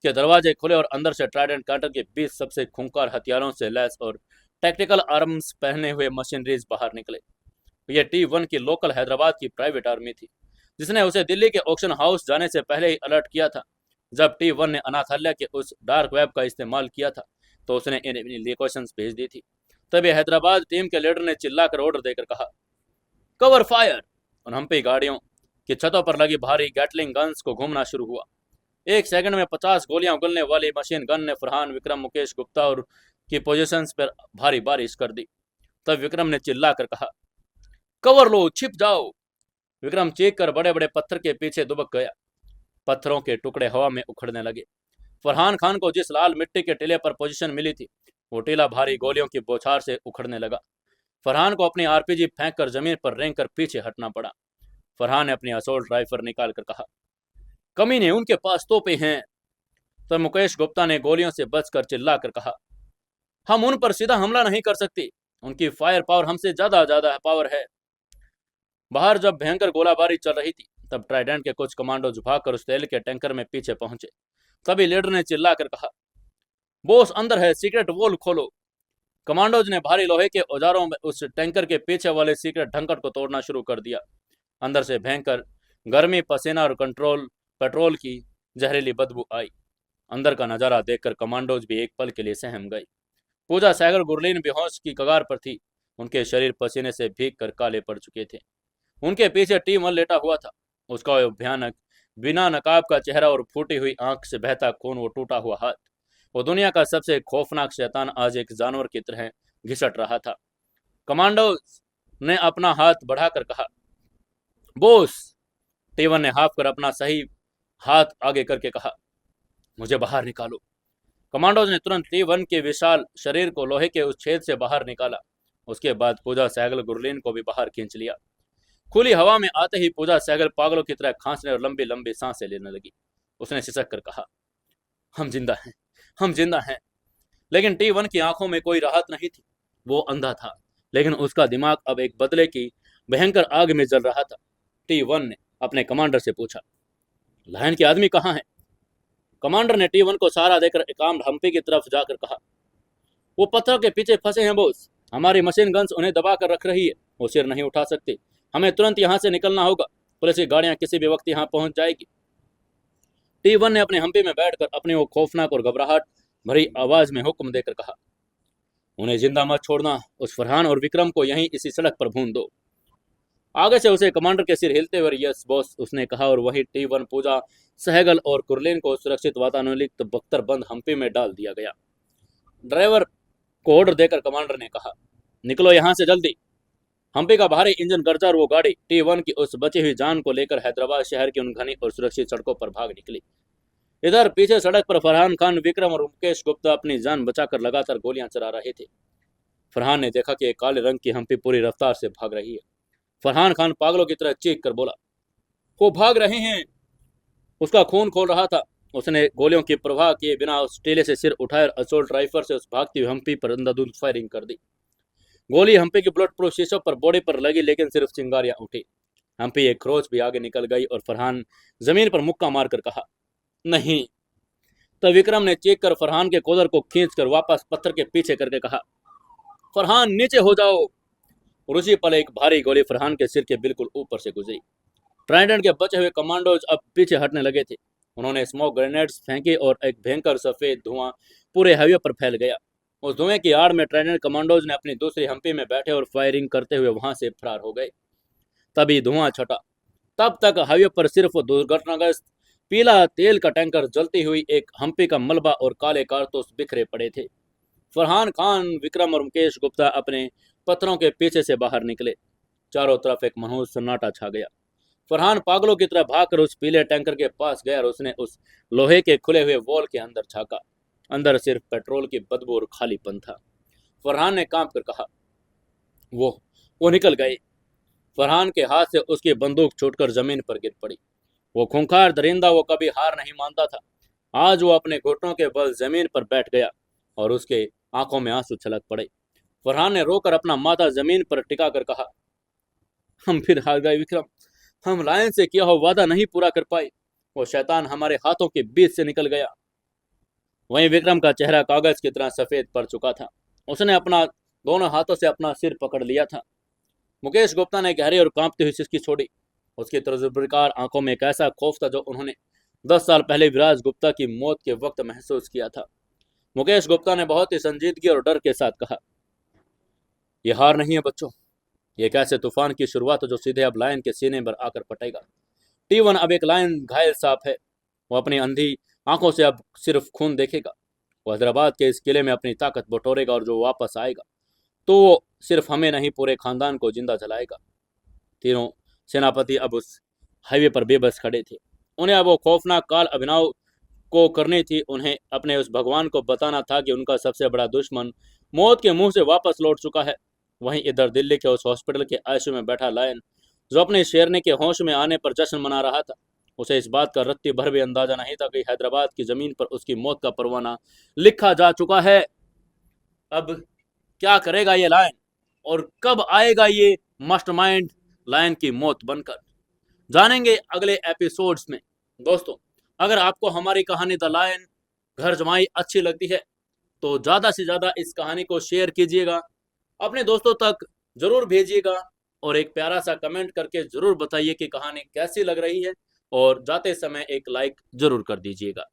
के दरवाजे खुले और अंदर से ट्राइडेंट कांटर के बीच सबसे खूंखार हथियारों से लैस और टैक्टिकल आर्म्स पहने हुए मशीनरीज बाहर निकले। यह T1 की लोकल हैदराबाद की प्राइवेट आर्मी थी, जिसने उसे दिल्ली के ऑक्शन हाउस जाने से पहले ही अलर्ट किया था। जब T1 ने अनाथालय के उस डार्क वेब का इस्तेमाल किया था तो उसने इन्हें लोकेशंस भेज दी थी। तभी हैदराबाद टीम के लीडर ने चिल्लाकर ऑर्डर देकर कहा, कवर फायर। उन हम्पी गाड़ियों की छतों पर लगी भारी गैटलिंग गन्स को घूमना शुरू हुआ। एक सेकंड में 50 गोलियां उगलने वाली मशीन गन ने फरहान, विक्रम, मुकेश गुप्ता और की पोजीशंस पर भारी बारिश कर दी। तब विक्रम ने चिल्लाकर कहा, कवर लो, छिप जाओ। विक्रम चीख कर बड़े बड़े पत्थर के पीछे दुबक गया। पत्थरों के टुकड़े हवा में उखड़ने लगे। फरहान खान को जिस लाल मिट्टी के टीले पर पोजीशन मिली थी वो टीला भारी गोलियों की बौछार से उखड़ने लगा। फरहान को अपनी आरपीजी फेंक कर जमीन पर रेंग कर पीछे हटना पड़ा। फरहान ने अपनी असोल्ट राइफल निकाल कर कहा, कमीने, उनके पास तोपें हैं। तो मुकेश गुप्ता ने गोलियों से बचकर चिल्ला कर कहा, हम उन पर सीधा हमला नहीं कर सकते, उनकी फायर पावर हमसे ज्यादा पावर है। बाहर जब भयंकर गोलाबारी चल रही थी तब ट्राइडेंट के कुछ कमांडो झुकाकर उस तेल के टैंकर में पीछे पहुंचे। तभी लीडर ने चिल्लाकर कहा, बॉस अंदर है, सीक्रेट वॉल खोलो। कमांडोज ने भारी लोहे के औजारों में उस टैंकर के पीछे वाले सीक्रेट ढंकन को तोड़ना शुरू कर दिया। अंदर से भयंकर गर्मी, पसीना और पेट्रोल की जहरीली बदबू आई। अंदर का नजारा देखकर कमांडोज भी एक पल के लिए सहम गए। पूजा, सैगर, गुरलीन बेहोश की कगार पर थी। उनके शरीर पसीने से भीग कर काले पड़ चुके थे। उनके पीछे टी1 लेटा हुआ था। उसका वो भयानक बिना नकाब का चेहरा और फूटी हुई आंख से बहता खून, वो टूटा हुआ हाथ। वो दुनिया का सबसे खौफनाक शैतान आज एक जानवर की तरह घिसट रहा था। कमांडो ने अपना हाथ बढ़ाकर कहा, बॉस। टी1 ने हाँफ कर अपना सही हाथ आगे करके कहा, मुझे बाहर निकालो। कमांडोज ने तुरंत टी1 के विशाल शरीर को लोहे के उस छेद से बाहर निकाला। उसके बाद पूजा, सैगल, गुरलीन को भी बाहर खींच लिया। खुली हवा में आते ही पूजा सैगल पागलों की तरह खांसने और लंबी लंबी सांसें लेने लगी। उसने सिसक कर कहा, हम जिंदा हैं, हम जिंदा हैं। लेकिन टी1 की आंखों में कोई राहत नहीं थी। वो अंधा था, लेकिन उसका दिमाग अब एक बदले की भयंकर आग में जल रहा था। टी1 ने अपने कमांडर से पूछा, लायन के आदमी कहाँ हैं? कमांडर ने टी1 को सहारा देकर एकाम हम्पी की तरफ जाकर कहा, वो पत्थरों के पीछे फंसे हैं बॉस। हमारी मशीन गन्स उन्हें दबा कर रख रही है। वो सिर नहीं उठा सकते। हमें तुरंत यहाँ से निकलना होगा। पुलिस की गाड़ियां किसी भी वक्त यहाँ पहुंच जाएगी। टी1 ने अपने हम्पी में बैठकर अपनी वो खौफनाक और घबराहट भरी आवाज में हुक्म देकर कहा, उन्हें जिंदा मत छोड़ना। उस फरहान और विक्रम को यहीं इसी सड़क पर भून दो। आगे से उसे कमांडर के सिर हिलते हुए यस बॉस उसने कहा, और वही टी1, पूजा, सहगल और कुरलीन को सुरक्षित वातानुकूलित बख्तर बंद हम्पी में डाल दिया गया। ड्राइवर को ऑर्डर देकर कमांडर ने कहा, निकलो यहां से जल्दी। हम्पी का भारी इंजन गरजा और वो गाड़ी टी1 की उस बची हुई जान को लेकर हैदराबाद शहर की उन घनी और सुरक्षित सड़कों पर भाग निकली। इधर पीछे सड़क पर फरहान खान, विक्रम और मुकेश गुप्ता अपनी जान बचाकर लगातार गोलियां चला रहे थे। फरहान ने देखा कि एक काले रंग की हम्पी पूरी रफ्तार से भाग रही है। फरहान खान पागलों की तरह चीख कर बोला, वो भाग रहे हैं। उसका खून खोल रहा था। उसने गोलियों की परवाह किए बिना उस टीले से सिर उठाए और असोल्ट राइफल से उस भागती हुई हम्पी पर अंधाधुंध फायरिंग कर दी। गोली हम्पी की बुलेट प्रूफ शीशों पर बॉडी पर लगी, लेकिन सिर्फ चिंगारियां उठी। हम्पी एक खरोच भी आगे निकल गई और फरहान जमीन पर मुक्का मारकर कहा, नहीं। तब विक्रम ने चीख कर फरहान के कॉलर को खींचकर वापस पत्थर के पीछे करके कहा, फरहान नीचे हो जाओ। और उसी पल एक भारी गोली फरहान के सिर के बिल्कुल ऊपर से गुजरी। ट्राइडेंट के बचे हुए कमांडोज अब पीछे हटने लगे थे। उन्होंने स्मोक ग्रेनेड्स फेंके और एक भयंकर सफेद धुआं पूरे हाईवे पर फैल गया। उस धुएं की आड़ में ट्राइडेंट कमांडोज ने अपनी दूसरी हम्पी में बैठे और फायरिंग करते हुए वहां से फरार हो गए। तभी धुआं छटा। तब तक हाईवे पर सिर्फ दुर्घटनाग्रस्त पीला तेल का टैंकर, जलती हुई एक हम्पी का मलबा और काले कारतूस बिखरे पड़े थे। फरहान खान, विक्रम और मुकेश गुप्ता अपने पत्थरों के पीछे से बाहर निकले। चारों तरफ एक मनहूस सन्नाटा छा गया। फरहान पागलों की तरह भागकर उस पीले टैंकर के पास गया और उसने उस लोहे के खुले हुए वॉल के अंदर झांका। अंदर सिर्फ पेट्रोल की बदबू और खालीपन था। फरहान ने कांप कर कहा, वो निकल गए। फरहान के हाथ से उसकी बंदूक छूटकर जमीन पर गिर पड़ी। वो खूंखार दरिंदा, वो कभी हार नहीं मानता था। आज वो अपने घुटनों के बल जमीन पर बैठ गया और उसके आंखों में आंसू छलक पड़े। फरहान ने रोकर अपना माथा जमीन पर टिका कर कहा, हम फिर हार गए विक्रम। हम लायन से किया हुआ वादा नहीं पूरा कर पाए। वो शैतान हमारे हाथों के बीच से निकल गया। वहीं विक्रम का चेहरा कागज की तरह सफेद पड़ चुका था। उसने अपना दोनों हाथों से अपना सिर पकड़ लिया था। मुकेश गुप्ता ने गहरी और कांपती हुई सिसकी छोड़ी। उसकी तजुर्बेकार आंखों में एक ऐसा खौफ था जो उन्होंने 10 साल पहले विराज गुप्ता की मौत के वक्त महसूस किया था। मुकेश गुप्ता ने बहुत ही संजीदगी और डर के साथ कहा, यह हार नहीं है बच्चों। ये एक ऐसे तूफान की शुरुआत है जो सीधे अब लायन के सीने पर आकर पटेगा। टी1 अब एक लायन घायल सांप है। वो अपनी अंधी आंखों से अब सिर्फ खून देखेगा। वो हैदराबाद के इस किले में अपनी ताकत बटोरेगा और जो वापस आएगा तो वो सिर्फ हमें नहीं, पूरे खानदान को जिंदा जलाएगा। तीनों सेनापति अब उस हाईवे पर बेबस खड़े थे। उन्हें अब वो खौफनाक काल अभिनव को करनी थी। उन्हें अपने उस भगवान को बताना था कि उनका सबसे बड़ा दुश्मन मौत के मुंह से वापस लौट चुका है। वहीं इधर दिल्ली के उस हॉस्पिटल के आईसीयू में बैठा लायन, जो अपने शेरनी के होश में आने पर जश्न मना रहा था, उसे इस बात का रत्ती भर भी अंदाजा नहीं था कि हैदराबाद की जमीन पर उसकी मौत का परवाना लिखा जा चुका है। अब क्या करेगा ये लायन, और कब आएगा ये मास्टरमाइंड लायन की मौत बनकर, जानेंगे अगले एपिसोड्स में। दोस्तों, अगर आपको हमारी कहानी द लायन घर जमाई अच्छी लगती है तो ज़्यादा से ज़्यादा इस कहानी को शेयर कीजिएगा, अपने दोस्तों तक ज़रूर भेजिएगा और एक प्यारा सा कमेंट करके ज़रूर बताइए कि कहानी कैसी लग रही है और जाते समय एक लाइक ज़रूर कर दीजिएगा।